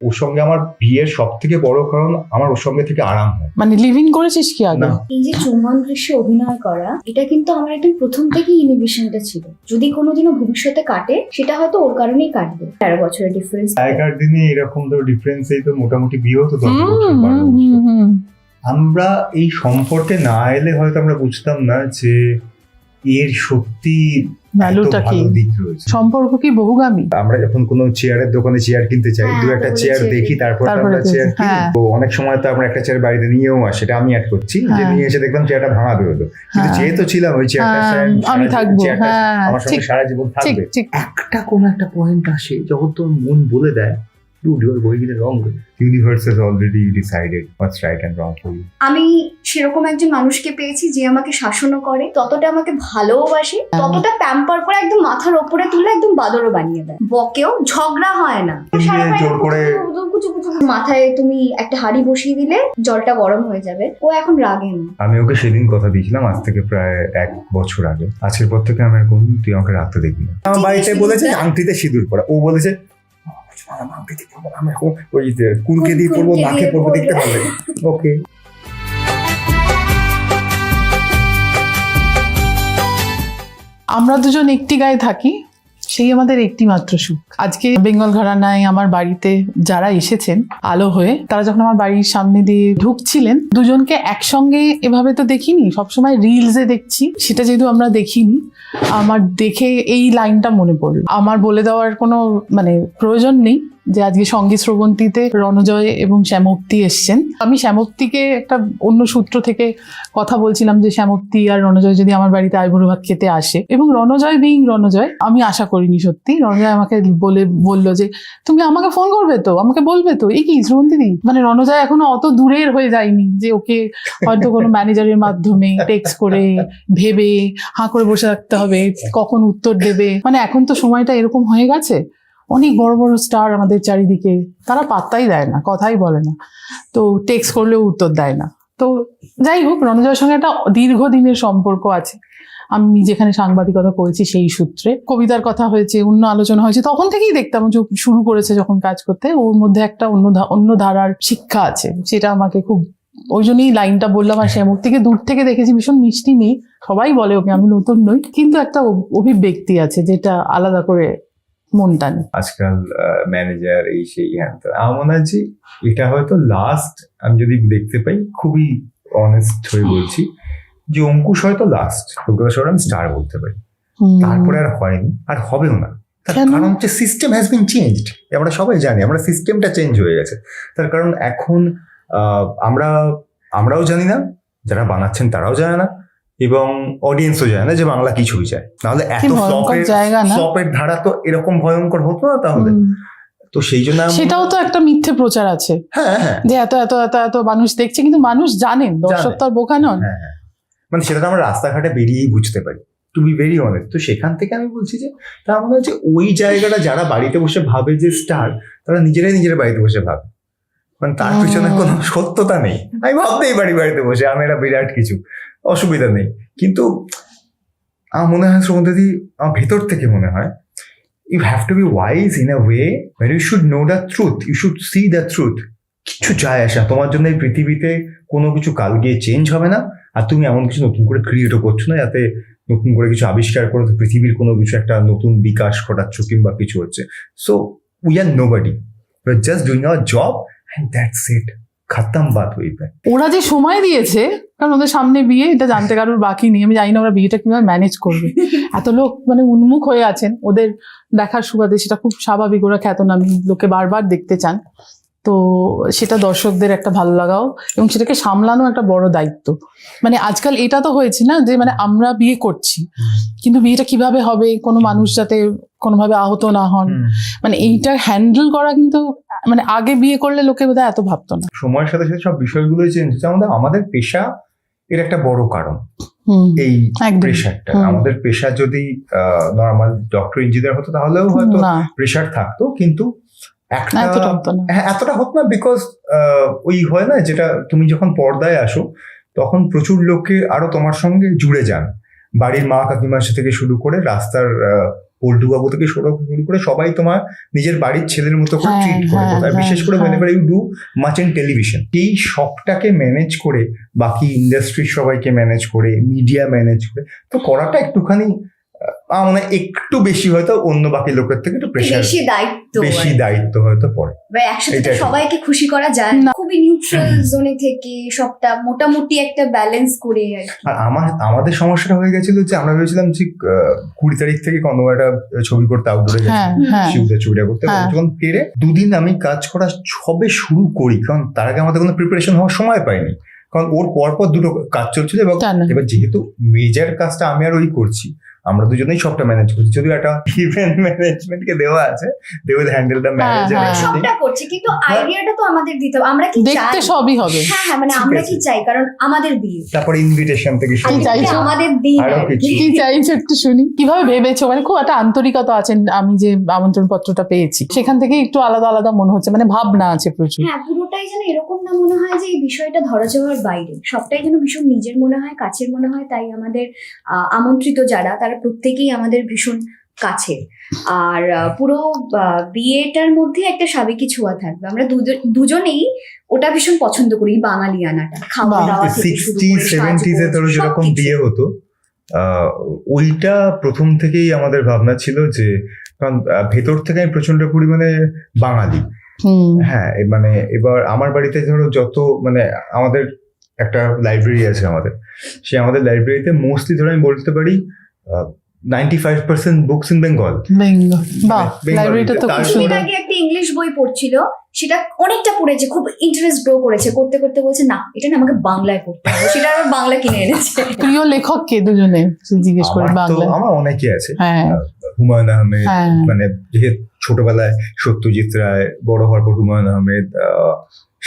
ওর সঙ্গে আমার বিয়ের সব থেকে বড় কারণ আমার ওর সঙ্গে থেকে আরাম হয়। মানে লিভ ইন করেছিস কি আগে? না। এই যে চুম্বন দৃশ্যে অভিনয় করা, এটা কিন্তু আমার একদম প্রথম থেকেই ইনহিবিশনটা ছিল। যদি কোনোদিনও ভবিষ্যতে কাটে, সেটা হয়তো ওর কারণেই কাটবে। 13 বছরের ডিফারেন্স। আগেকার দিনে এরকম তো ডিফারেন্স এই তো মোটামুটি বিয়ে হতো 10 বছর 12 বছর। আমরা এই সম্পর্কে না এলে হয়তো আমরা বুঝতাম না যে এর সত্যি ভ্যালুটা কি, দিক রয়েছে। সম্পর্ক কি বহুগামী। আমরা যখন কোনো চেয়ারের দোকানে চেয়ার কিনতে চাই, হ্যাঁ, দু একটা তারপরে চেয়ার চেয়ার দেখি, তারপর আমরা চেয়ার কিনি। হ্যাঁ। তো অনেক সময় তো আমরা একটা চেয়ার বাড়িতে নিয়েও আসি, সেটা আমি অ্যাড করছি, যে হ্যাঁ। নিয়ে এসে দেখলাম চেয়ারটা ভাঙা বেরোলো, কিন্তু হ্যাঁ। যেহেতু ছিলাম ওই চেয়ারটা আমি থাকবো, হ্যাঁ, আমার সঙ্গে ঠিক, সারা জীবন ঠিক থাকবে। ঠিক। একটা কোনো একটা পয়েন্ট আসে যখন তোর মন বলে দেয় dude, you are going in the wrong way. The universe has already decided what's right and wrong for you. আমি সেরকম একজন মানুষকে পেয়েছি যে আমাকে শাসনও করে, ততটা আমাকে ভালোবাসে, ততটা প্যাম্পার করে একদম মাথার ওপরে তুলে একদম বাদরও বানিয়ে দেয়। বকেও, ঝগড়া হয় না। জোর করে মাথায় তুমি একটা হাঁড়ি বসিয়ে দিলে জলটা গরম হয়ে যাবে। ও এখন রাগে না। আমি ওকে সেদিন কথা দিয়েছিলাম, আজ থেকে প্রায় 1 বছর আগে। আজকের পর থেকে আমি আর কোন তুই আমাকে রাখতে দেখবি না। আমার বাড়িতে বলেছে আংটিতে সিঁদুর পরা, ও বলেছে আংটিতে পরবো, আমি এখন ওই কুলকে দিয়ে পরবো, নাকে পরবো, দেখতে পারলে। ওকে। আমরা দুজন একটি গায়ে থাকি, সেই আমাদের একটি মাত্র সুখ। আজকে বেঙ্গল ঘরানায় আমার বাড়িতে যারা এসেছেন আলো হয়ে, তারা যখন আমার বাড়ির সামনে দিয়ে ঢুকছিলেন, দুজনকে একসঙ্গে এভাবে তো দেখিনি, সবসময় রিলসে দেখছি, সেটা যেহেতু আমরা দেখিনি, আমার দেখে এই লাইনটা মনে পড়লো। আমার বলে দেওয়ার কোনো মানে প্রয়োজন নেই যে আজকে সঙ্গীত শ্রবন্তীতে রণজয় এবং শ্যামপ্তি এসছেন। আমি শ্যামপ্তিকে একটা অন্য সূত্র থেকে কথা বলছিলাম যে শ্যামপ্তি আর রণজয় যদি আমার বাড়িতে আইবুড়ো ভাত খেতে আসে, এবং রণজয় বিং রণজয়, আমি আশা করিনি সত্যি। রণজয় আমাকে বললো যে তুমি আমাকে ফোন করবে তো, আমাকে বলবে তো। এই কি শ্রবন্তী দি, মানে রণজয় এখনো অত দূরের হয়ে যায়নি যে ওকে হয়তো কোনো ম্যানেজারের মাধ্যমে টেক্সট করে ভেবে হাঁ করে বসে থাকতে হবে কখন উত্তর দেবে। মানে এখন তো সময়টা এরকম হয়ে গেছে, অনেক বড় বড় স্টার আমাদের চারিদিকে, তারা পাত্তাই দেয় না, কথাই বলে না, তো টেক্সট করলেও উত্তর দেয় না। তো যাই হোক, রণজয়ের সঙ্গে একটা দীর্ঘদিনের সম্পর্ক আছে। আমি যেখানে সাংবাদিকতা করেছি সেই সূত্রে কবিতার কথা হয়েছে, অন্য আলোচনা হয়েছে, তখন থেকেই দেখতাম যে শুরু করেছে যখন কাজ করতে, ওর মধ্যে একটা অন্য ধারার শিক্ষা আছে, সেটা আমাকে খুব, ওই জন্যই লাইনটা বললাম। আর শ্যামপ্তিকে দূর থেকে দেখেছি, ভীষণ মিষ্টি মেয়ে, সবাই বলে ওকে, আমি নতুন নই, কিন্তু একটা অভিব্যক্তি আছে যেটা আলাদা করে মন টানে। আজকাল ম্যানেজার এই সেই হ্যাঁ, আমার মনে হয় যে এটা হয়তো লাস্ট, আমি যদি দেখতে পাই, খুবই অনেস্ট হয়ে বলছি, যে অঙ্কুশ হয়তো লাস্ট আমি স্টার বলতে পারি, তারপরে আর হয়নি, আর হবেও না। তার কারণ হচ্ছে সিস্টেম হ্যাজ বিন চেঞ্জড। আমরা সবাই জানি আমরা সিস্টেমটা চেঞ্জ হয়ে গেছে। তার কারণ এখন আমরাও জানি না, যারা বানাচ্ছেন তারাও জানে না, এবং অডিয়েন্সও জানে না যে বাংলা কি ছবি চায়। নাহলে এত ফ্লপের ধারা তো এরকম ভয়ঙ্কর হতো না তাহলে। তো সেই জন্য সেটাও তো একটা মিথ্যে প্রচার আছে, যে এত এত এত এত মানুষ দেখছে, কিন্তু মানুষ জানেন, দর্শক তো আর বোকা নন। মানে সেটা তো আমরা রাস্তাঘাটে বেরিয়েই বুঝতে পারি, টু বি ভেরি অনেস্ট। তো সেখান থেকে আমি বলছি যে তার মনে হচ্ছে ওই জায়গাটা যারা বাড়িতে বসে ভাবে যে স্টার, তারা নিজের বাড়িতে বসে ভাবে, মানে তার পিছনে কোনো সত্যতা নেই। আমি ভাবতেই পারি বাড়িতে বসে আমি এটা বিরাট কিছু, অসুবিধা নেই। কিন্তু আমার মনে হয় শ্রবন্তী, আমার ভেতর থেকে মনে হয় you have to be wise in a way where you should know the truth, you should see the truth. কিছু যায় আসে না তোমার জন্য, এই পৃথিবীতে কোনো কিছু কাল গিয়ে চেঞ্জ হবে না, আর তুমি এমন কিছু নতুন করে ক্রিয়েটও করছো না যাতে নতুন করে কিছু আবিষ্কার করে পৃথিবীর কোনো কিছু একটা নতুন বিকাশ ঘটাচ্ছ কিংবা কিছু হচ্ছে। So we are nobody, we are just doing our job and that's it, খতম বাত হয়ে যায়। ওরা যে সময় দিয়েছে, কারণ ওদের সামনে বিয়ে, এটা জানতে কারোর বাকি নেই। আমি জানি না ওরা বিয়েটা কিভাবে ম্যানেজ করবে, এত লোক মানে উন্মুখ হয়ে আছেন ওদের দেখার সুবাদে, সেটা খুব স্বাভাবিক। ওরা খ্যাতনামী, লোকে বারবার দেখতে চান, তো সেটা দর্শকদের একটা ভালো লাগাও এবং সেটাকে সামলানো একটা বড় দায়িত্ব। মানে আজকাল এটা তো হয়েছে না যে মানে আমরা বিয়ে করছি, কিন্তু বিয়েটা কিভাবে হবে, কোনো মানুষ যাতে কোনোভাবে আহত না হন, মানে এইটা হ্যান্ডেল করা, কিন্তু মানে আগে বিয়ে করলে লোকে বোধহয় এত ভাবতো না। সময়ের সাথে সাথে সব বিষয়গুলোই চেঞ্জ হচ্ছে। আমাদের পেশা এর একটা বড় কারণ, এই প্রেশারটা। আমাদের পেশা যদি নর্মাল ডক্টর ইঞ্জিনিয়ার হতো তাহলেও হয়তো প্রেশার থাকতো, কিন্তু এতটা হতো না। বিকজ ওই হয় না, যেটা তুমি যখন পর্দায় আসো তখন প্রচুর লোকে আরো তোমার সঙ্গে জুড়ে যান, বাড়ির মা কাকিমার থেকে শুরু করে রাস্তার পল্টু বাবু থেকে শুরু করে সবাই তোমার নিজের বাড়ির ছেলের মতো করে হ্যাঁ, ট্রিট করে, হ্যাঁ, আর বিশেষ করে হ্যাঁ, whenever you do much in television, এই শখটাকে ম্যানেজ করে বাকি ইন্ডাস্ট্রির সবাইকে ম্যানেজ করে মিডিয়া ম্যানেজ করে তো করাটা একটুখানি মানে একটু বেশি হয়তো অন্য বাকি লোকের থেকে একটু প্রেশার, বেশি দায়িত্ব হয়তো পড়ে। একসাথে তো এটাই। সবাইকে খুশি করা যায় না, খুবই নিউট্রাল জোনে থেকে সবটা মোটামুটি একটা ব্যালেন্স করে আর কি। আর আমাদের সমস্যাটা হয়ে গেছিল যে আমরা ভেবেছিলাম যে 20 তারিখ থেকে কোনো একটা ছবি করতে আউটডোরে হ্যাঁ, যাচ্ছি, হ্যাঁ। শিউদা ছবিটা করতে। হ্যাঁ। যখন ফিরে 2 দিন আমি কাজ করা সবে শুরু করি, কারণ তার আগে আমাদের কোনো প্রিপারেশন হওয়ার সময় পাইনি, কারণ ওর পরপর দুটো কাজ চলছিল। এবং জানো। এবার যেহেতু মেজর কাজটা আমি আর ওই করছি, আমরা দুজনেই সবটা ম্যানেজ করছি, যদিও একটা ইভেন্ট ম্যানেজমেন্টকে দেওয়া আছে, they will handle the manage. হ্যাঁ। সবটা করছি, কিন্তু আইডিয়াটা তো আমাদের দিতে হবে। আমরা কি দেখতে চাই? সবই হবে। হ্যাঁ হ্যাঁ, মানে ঠিক আমরা আছে। কি চাই, কারণ আমাদের বিয়ে, তারপর ইনভিটেশন থেকে শুরু কি করে। চাইছো? আমাদের দিন আরো আর কি। কিছু। কি চাইছো একটু শুনি, কিভাবে ভেবেছো? মানে খুব একটা আন্তরিকতা আছে, আমি যে আমন্ত্রণ পত্রটা পেয়েছি সেখান থেকে একটু আলাদা আলাদা মনে হচ্ছে, মানে ভাবনা আছে প্রচুর। হ্যাঁ, পুরোটাই যেন এরকম না মনে হয় যে এই বিষয়টা ধরাছোঁয়ার বাইরে, সবটাই যেন ভীষণ নিজের মনে হয়, কাছের মনে হয়। তাই আমাদের আমন্ত্রিত যারা, তারা প্রত্যেকেই আমাদের ভীষণ কাছের। আর পুরো বিয়েটার মধ্যে একটা সাবেকি ছোঁয়া থাকবে। আমরা দুজনেই ওটা ভীষণ পছন্দ করি, বাঙালিয়ানাটা, খাওয়া বাহ। দাওয়া থেকে শুরু 60 করে 70s এ ধরো সাজগোজ, যেরকম সবকিছু। বিয়ে হতো, ওইটা প্রথম থেকেই আমাদের ভাবনা ছিল যে, কারণ ভেতর থেকে আমি প্রচন্ড পরিমাণে বাঙালি। হুম। হ্যাঁ, মানে এবার আমার বাড়িতে ধরো যত মানে আমাদের একটা লাইব্রেরি আছে আমাদের, আমাদের লাইব্রেরিতে মোস্টলি ধরো আমি বলতে পারি 95% বুকস ইন বেঙ্গল। বেঙ্গল, বাহ, বেঙ্গলিতে। লাইব্রেরিটা তো খুব তার কিছুদিন সুন্দর। আগে একটা ইংলিশ বই পড়ছিল, সেটা অনেকটা পড়েছে, খুব ইন্টারেস্ট গ্রো করেছে, করতে করতে বলছে না এটা না আমাকে বাংলায় পড়তে হবে, সেটা আবার বাংলা কিনে এনেছে। প্রিয় লেখক কে দুজনে জিজ্ঞেস করি বাংলা? আমার অনেকে আছে, হ্যাঁ, হুমায়ুন আহমেদ, হ্যাঁ। মানে যেহেতু ছোটবেলায় সত্যজিৎ রায়, বড় হওয়ার পর হুমায়ুন আহমেদ,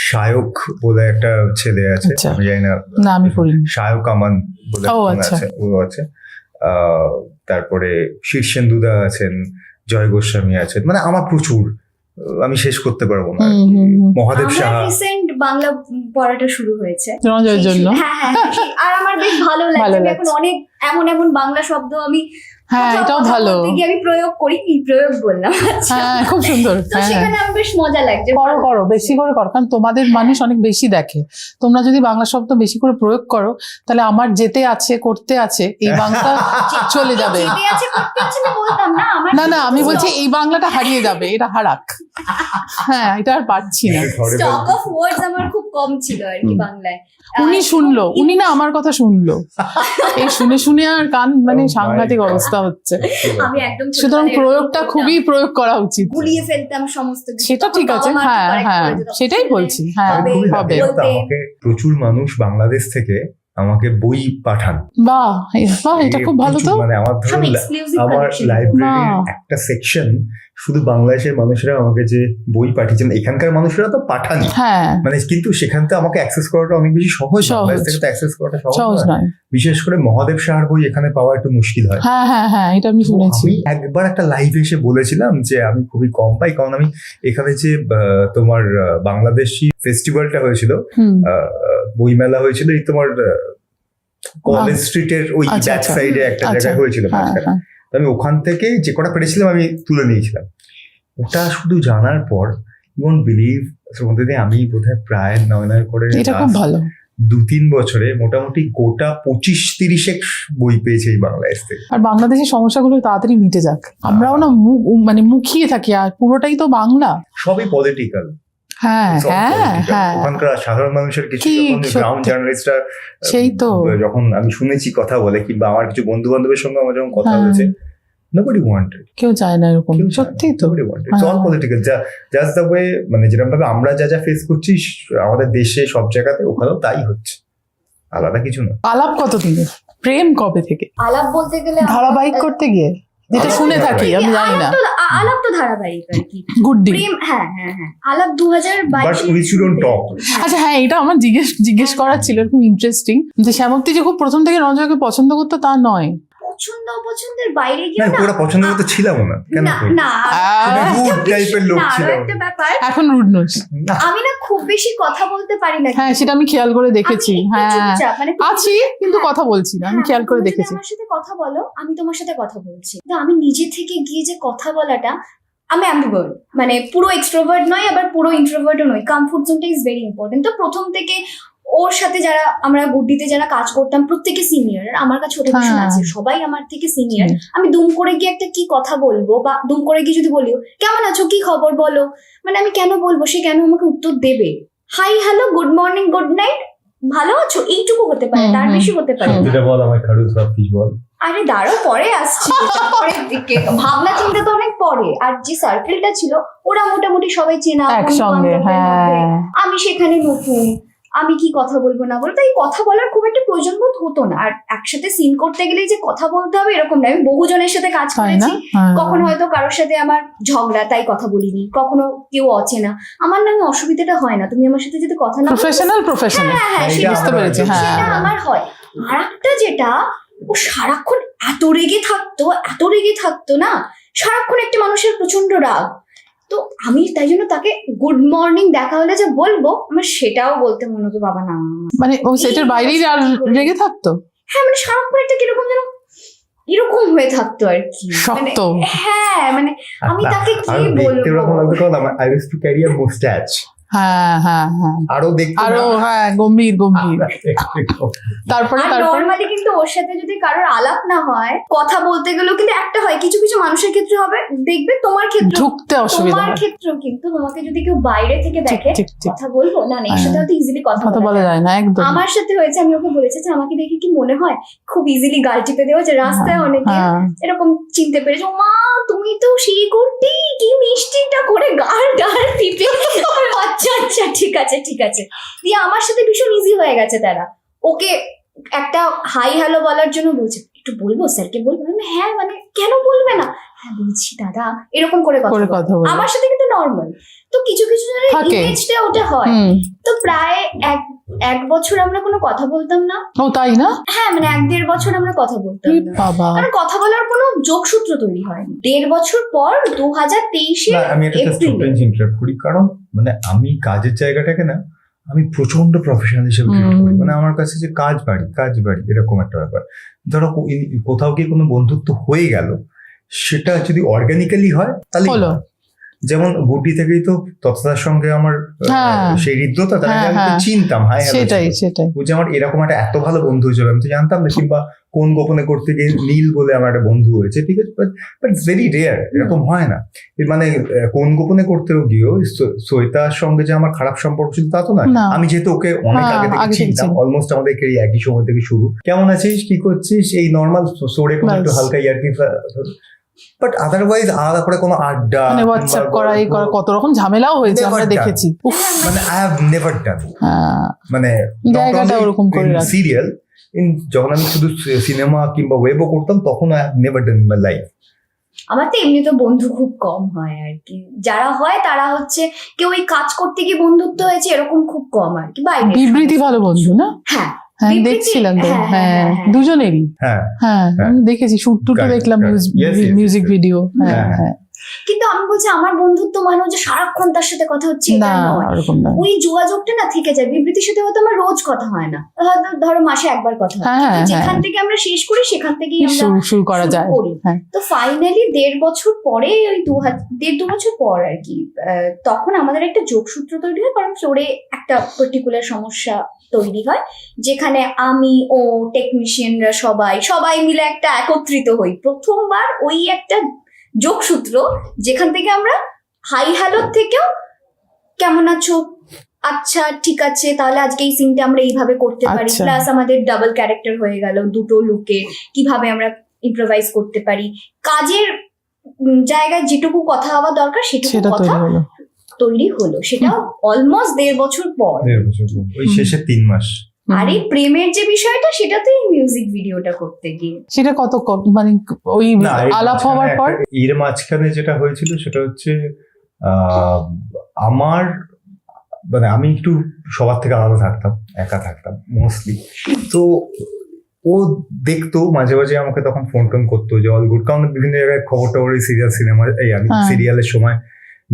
শায়ক বলে একটা ছেলে আছে, আচ্ছা। আমি জানি না, না আমি পড়িনি। শায়ক আমান বলে ও, একজন আচ্ছা। আছে, ও আছে। তারপরে শীর্ষেন্দুদা আছেন, জয় গোস্বামী আছেন, মানে আমার প্রচুর, আমি শেষ করতে পারবো না। হুম, হুম, হুম। মহাদেব আমার সাহা, রিসেন্ট বাংলা পড়াটা শুরু হয়েছে জনজয়ের জন্য। হ্যাঁ হ্যাঁ হ্যাঁ, আর আমার বেশ ভালো ভালো লাগছে। আমি লাগছে। এখন অনেক এমন এমন বাংলা শব্দ আমি হ্যাঁ, কোথাও এটাও কথা ভালো। বলতে গিয়ে আমি প্রয়োগ করি, কি প্রয়োগ বললাম, আচ্ছা। হ্যাঁ, খুব সুন্দর। তো হ্যাঁ, সেখানে আমার বেশ মজা লাগছে। করো করো, বেশি করে করো, কারণ তোমাদের মানুষ অনেক বেশি দেখে। তোমরা যদি বাংলা শব্দ বেশি করে প্রয়োগ করো, তাহলে আমার যেতে আছে, করতে আছে, এই বাংলা চলে যাবে। যেতে আছে, করতে আছে না বলতাম না, আমার না না, আমি বলছি এই বাংলাটা হারিয়ে যাবে, এটা হারাক। হ্যাঁ, এটা আর পারছি না। স্টক অফ ওয়ার্ডস আমার খুব কম ছিল আর কি বাংলায়। উনি শুনলো, উনি না আমার কথা শুনলো, এই শুনে শুনে আর কান মানে Oh my সাংঘাতিক God. অবস্থা হচ্ছে। আমি একদম সুতরাং ছোটবেলায় প্রয়োগটা এরকম খুবই প্রয়োগ করা উচিত। গুলিয়ে ফেলতাম সমস্ত কিছু। সেটা তখন ঠিক আছে, বাবা মা হ্যাঁ correct হ্যাঁ, করে দিত। সেটাই বলছি। হ্যাঁ, তবে খুবই হবে। লাগে। বলতে- আমাকে প্রচুর মানুষ বাংলাদেশ থেকে আমাকে বই পাঠান। বাহ, বাহ, এটা খুব ভালো তো। মানে আমার সব ধরুন এক্সক্লুসিভ আমার কালেকশন। লাইব্রেরির বাহ। একটা সেকশন শুধু বাংলাদেশের মানুষরা আমাকে যে বই পাঠিয়েছেন, এখানকার মানুষরা তো পাঠান, হ্যাঁ, মানে কিন্তু সেখান থেকে আমাকে অ্যাক্সেস করাটা অনেক বেশি সহজ। সহজ। বাংলাদেশ থেকে তো অ্যাক্সেস করাটা সহজ সহজ নয়। নয়। বিশেষ করে মহাদেব সাহার বই এখানে পাওয়া একটু মুশকিল হয়। হ্যাঁ হ্যাঁ হ্যাঁ, এটা আমি তো শুনেছি। আমি একবার একটা লাইভে এসে বলেছিলাম যে আমি খুবই কম পাই, কারণ আমি এখানে যে তোমার বাংলাদেশি ফেস্টিভ্যালটা হয়েছিল, হুম, বইমেলা হয়েছিল, এই তোমার কলেজ স্ট্রিটের ওই আচ্ছা, ব্যাক আচ্ছা। সাইডে একটা আচ্ছা। জায়গায় হয়েছিল হ্যাঁ মাঝখানে। হ্যাঁ, তো আমি ওখান থেকে যে কটা পেরেছিলাম আমি তুলে নিয়েছিলাম। ওটা শুধু জানার পর ইউ ওন্ট বিলিভ, মধ্যে দিয়ে আমি বোধহয় প্রায় 9 করে এটা খুব ভালো। 2-3 বছরে মোটামুটি গোটা 25-30 বই পেয়েছে এই বাংলাদেশ থেকে। আর বাংলাদেশের সমস্যাগুলো তাড়াতাড়ি মিটে যাক। আমরাও না মানে মুখিয়ে থাকি, আর পুরোটাই তো বাংলা। সবই পলিটিক্যাল। হ্যাঁ হ্যাঁ হ্যাঁ, ওখানকার সাধারণ মানুষের কিছু ঠিক, গ্রাউন্ড সত্যি। জার্নালিস্টরা, সেই তো। যখন আমি শুনেছি কথা বলে, কিংবা আমার কিছু বন্ধু বান্ধবের সঙ্গে আমার যখন কথা হ্যাঁ। হয়েছে, nobody wanted, কেউ চায় না এরকম, কেউ চায় না, সত্যি তো। nobody wanted. It's all হ্যাঁ। political. Just the way, মানে যেরকম ভাবে আমরা যা যা ফেস করছি আমাদের দেশে সব জায়গাতে, ওখানেও তাই হচ্ছে, আলাদা কিছু না। আলাপ কত দিনের, প্রেম কবে থেকে? আলাপ বলতে গেলে ধারাবাহিক করতে গিয়ে যেটা আলাপ শুনে থাকি, আমি জানি না। আলাপ তো ধারাবাহিক আর কি। Good deal. প্রেম, হ্যাঁ হ্যাঁ হ্যাঁ, আলাপ But 2022 we shouldn't talk. আচ্ছা হ্যাঁ, এটা আমার জিজ্ঞেস করার ছিল, খুব ইন্টারেস্টিং যে শ্যামপ্তি যে খুব প্রথম থেকে রঞ্জয়কে পছন্দ করতো তা নয়। পছন্দ অপছন্দের বাইরে গিয়ে না, না, ওরা পছন্দ করতে ছিলাম না, কেন না করবো? না আহ, খুবই rude type এর লোক না, আরো ছিলাম। একটা ব্যাপার, এখন রুডনোস। না, আমি না খুব বেশি কথা বলতে পারি না। হ্যাঁ, সেটা আমি খেয়াল করে দেখেছি। আমি একটু হ্যাঁ, চুপচাপ, মানে আছি কিন্তু হ্যাঁ, কথা বলছি না, আমি হ্যাঁ, খেয়াল করে তুমি যদি দেখেছি। আমার সাথে কথা বলো, আমি তোমার সাথে কথা বলছি, তো আমি নিজে থেকে গিয়ে যে কথা বলাটা, আমি অ্যাম্বিভার্ট, মানে পুরো এক্সট্রোভার্ট নয় আবার পুরো ইন্ট্রোভার্টও নয়। কমফোর্ট জোনটা ইজ ভেরি ইম্পর্টেন্ট। তো প্রথম থেকে ওর সাথে যারা আমরা গুড্ডিতে যারা কাজ করতাম প্রত্যেকে সিনিয়র, আমার কাছে ওটা ভীষণ হ্যাঁ। আছে, সবাই আমার থেকে সিনিয়র। আমি দুম করে গিয়ে একটা কি কথা বলবো, বা দুম করে গিয়ে যদি বলিও কেমন আছো, কি খবর বলো, মানে আমি কেন বলবো, সে কেন আমাকে উত্তর দেবে? Hi hello good morning good night ভালো আছো, এইটুকু হতে পারে, তার বেশি হতে পারে না। যেটা বল আমার খারুস ভাবতিস বল। আরে দাঁড়ো, পরে আসছি, পরের দিকে ভাবনা চিন্তা তো অনেক পরে। আর যে সার্কেলটা ছিল ওরা মোটামুটি সবাই চেনা একসঙ্গে, বন্ধু-বান্ধবের মধ্যে। হ্যাঁ। আমি সেখানে নতুন, আমি কি কথা বলবো না বলবো, তাই কথা বলার খুব একটা প্রয়োজন বোধ হতো না। আর একসাথে সিন করতে গেলে যে কথা বলতে হবে এরকম না। আমি বহুজনের সাথে কাজ তাই না? করেছি, হ্যাঁ। কখনো হয়তো কারোর সাথে আমার ঝগড়া তাই কথা বলিনি, কখনো কেউ অচেনা, আমার না অসুবিধাটা হয় না। তুমি আমার সাথে যদি কথা না বলো, প্রফেশনাল হ্যাঁ হ্যাঁ, এইটা বুঝতে আমার পেরেছি। হয়েছে। সেটা হ্যাঁ, আমার হয়। আর একটা যেটা, ও সারাক্ষণ এত রেগে থাকতো না, সারাক্ষণ একটা মানুষের প্রচন্ড রাগ। তো আমি তাই জন্য তাকে গুড মর্নিং দেখা হলে যে বলবো, আমার সেটাও বলতে মনে হতো বাবা না। মানে ও সেটার বাইরেই আর রেগে থাকতো। হ্যাঁ, মানে সারাক্ষণ একটা কিরকম যেন এরকম হয়ে থাকতো আর কি, মানে শক্ত। হ্যাঁ, মানে আমি তাকে কি আর দেখতে এরকম বলবো। লাগতো, কারণ I use to carry a moustache. হ্যাঁ হ্যাঁ হ্যাঁ, আরো দেখতে আরো হ্যাঁ গম্ভীর গম্ভীর। তারপরে আর তারপরে নর্মালি কিন্তু ওর সাথে যদি কারোর আলাপ না হয়, কথা বলতে গেলেও কিন্তু একটা হয়, কিছু কিছু মানুষের ক্ষেত্রে হবে, দেখবে তোমার ক্ষেত্রে, ঢুকতে অসুবিধা তোমার হয়। ক্ষেত্রেও কিন্তু তোমাকে যদি কেউ বাইরে থেকে ঠিক দেখে, ঠিক ঠিক, কথা বলবো না, না এর সাথে হয়তো ইজিলি কথা কথা বলা বলা যায়। যায় না একদম। আমার সাথে হয়েছে, আমি ওকে বলেছি যে আমাকে দেখে কি মনে হয় খুব ইজিলি গাল টিপে দেওয়া, যে রাস্তায় অনেকে হ্যাঁ, এরকম চিনতে পেরেছে, ও মা তুমি তো সেই করতি, কি মিষ্টিটা করে গাল ডাল টিপে। আচ্ছা আচ্ছা, ঠিক আছে ঠিক আছে, দিয়ে আমার সাথে ভীষণ ইজি হয়ে গেছে তারা। ওকে একটা হাই হ্যালো বলার জন্য বলছে, একটু বলবো স্যারকে বলবো, আমি হ্যাঁ, মানে কেন বলবে না, হ্যাঁ বলছি দাদা, এরকম করে কথা বলো। কথা বলে। আমার সাথে কিন্তু নর্মাল। তো কিছু কিছু জনের থাকে। ইমেজটা ওটা হয়। হুম, তো প্রায় এক বছর আমরা কোনো কথা বলতাম না। ও তাই না? হ্যাঁ, মানে 1-1.5 বছর আমরা কথা বলতাম এ না, বাবা, কারণ কথা বলার কোনো যোগসূত্র তৈরি হয়নি। 1.5 বছর পর 2023 না, আমি এটা জাস্ট এপ্রিলে ইন্টারাপ্ট করি, কারণ মানে আমি কাজের জায়গাটাকে না আমি প্রচন্ড প্রফেশনাল হিসেবে ট্রিট করি। মানে আমার কাছে যে কাজ বাড়ি এরকম একটা ব্যাপার। ধরো কোথাও গিয়ে কোনো বন্ধুত্ব হয়ে গেল, সেটা যদি অর্গানিক্যালি হয় তাহলে হলো। যেমন গুড্ডি থেকেই তো তৎসার সঙ্গে আমার হ্যাঁ। সেই হৃদ্যতা, তার আগে হ্যাঁ, আমি তো হ্যাঁ। চিনতাম, হাই হ্যালো সেটাই ছিল। সেটাই। ও যে আমার এরকম একটা এত ভালো বন্ধু হয়ে যাবে আমি তো জানতাম না। কিংবা কোন গোপনে করতে গিয়ে নীল বলে আমার একটা বন্ধু হয়েছে, ঠিক আছে, বাট ভেরি রেয়ার, এরকম হয় না। মানে কোন গোপনে করতেও গিয়েও শ্বেতার সঙ্গে যে আমার খারাপ সম্পর্ক ছিল তা তো না। না। আমি যেহেতু ওকে অনেক হ্যাঁ, আগে থেকে আগে থেকে চিনতাম, চিনি। অলমোস্ট আমাদের একই সময় থেকে শুরু, কেমন আছিস কি করছিস এই নর্মাল সোরে কোনো একটু ব্যাস। হালকা ইয়ার্কি, বাট আদারওয়াইজ আলাদা করে কোনো আড্ডা মানে হোয়াটসঅ্যাপ কিংবা করা এই করা কত রকম ঝামেলাও হয়েছে, Never আমরা done. দেখেছি। উফ, মানে আই হ্যাভ নেভার ডান, হ্যাঁ, মানে জায়গাটা ওরকম করে রাখে। সিরিয়াল যখন আমি শুধু সিনেমা কিংবা ওয়েবও করতাম, তখন I have never done in my life. আমার তো এমনি তো বন্ধু খুব কম হয় আর কি, যারা হয় তারা হচ্ছে কেউ ওই কাজ করতে গিয়ে বন্ধুত্ব হয়েছে এরকম খুব কম আর কি, বাইরে। বিবৃতি ভালো বন্ধু না? হ্যাঁ, হ্যাঁ, বিবৃতি, দেখছিলাম তো। হ্যাঁ, হ্যাঁ, হ্যাঁ, হ্যাঁ। দুজনেরই। হ্যাঁ, হ্যাঁ, হ্যাঁ। আমি দেখেছি শুট টুটে Correct, দেখলাম, correct. Yes, yes, music yes. Video. হ্যাঁ হ্যাঁ, হ্যাঁ, কিন্তু আমি বলছি আমার বন্ধুত্ব মানে যে সারাক্ষণ তার সাথে কথা হচ্ছে এটা না নয়। ওরকম না। ওই যোগাযোগটা না থেকে যায়। বিবৃতির সাথে হয়তো আমার রোজ কথা হয় না, হয়তো ধরো মাসে একবার কথা হয়, হ্যাঁ, কিন্তু হ্যাঁ, যেখান হ্যাঁ। থেকে আমরা শেষ করি সেখান থেকেই আমরা শুরু করা শুরু যায়। করি। হ্যাঁ। তো ফাইনালি 1.5 বছর পরে, ওই 1.5-2 বছর পর আর কি, তখন আমাদের একটা যোগসূত্র তৈরি হয়, কারণ ফ্লোরে একটা পার্টিকুলার সমস্যা তৈরি হয়, যেখানে আমি ও টেকনিশিয়ানরা সবাই মিলে একটা একত্রিত হই প্রথমবার। ওই একটা যোগসূত্র যেখান থেকে আমরা হাই হ্যালোর থেকেও কেমন আছো, আচ্ছা ঠিক আছে তাহলে আজকে এই সিনটা আমরা এইভাবে করতে পারি, আচ্ছা। প্লাস আমাদের ডাবল ক্যারেক্টার হয়ে গেল, দুটো লুকে কিভাবে আমরা ইম্প্রোভাইজ করতে পারি, কাজের জায়গায় যেটুকু কথা হওয়া দরকার সেটুকু সেটা কথা তৈরি হলো। তৈরি হলো। সেটা অলমোস্ট 1.5 বছর পর। 1.5 বছর ওই শেষে 3 মাস। আর এই প্রেমের যে বিষয়টা, সেটা তো এই মিউজিক ভিডিওটা করতে গিয়ে সেটা মানে ওই না, আলাপ হওয়ার পর এর মাঝখানে যেটা হয়েছিল সেটা হচ্ছে আমার মানে আমি একটু সবার থেকে আলাদা থাকতাম, একা থাকতাম মোস্টলি। তো ও দেখতো মাঝে মাঝে আমাকে, তখন ফোন টোন করতো যে অল গুড, কারণ বিভিন্ন জায়গায় খবর টবর, সিরিয়াল সিনেমা, এই আমি হ্যাঁ। সিরিয়ালের সময়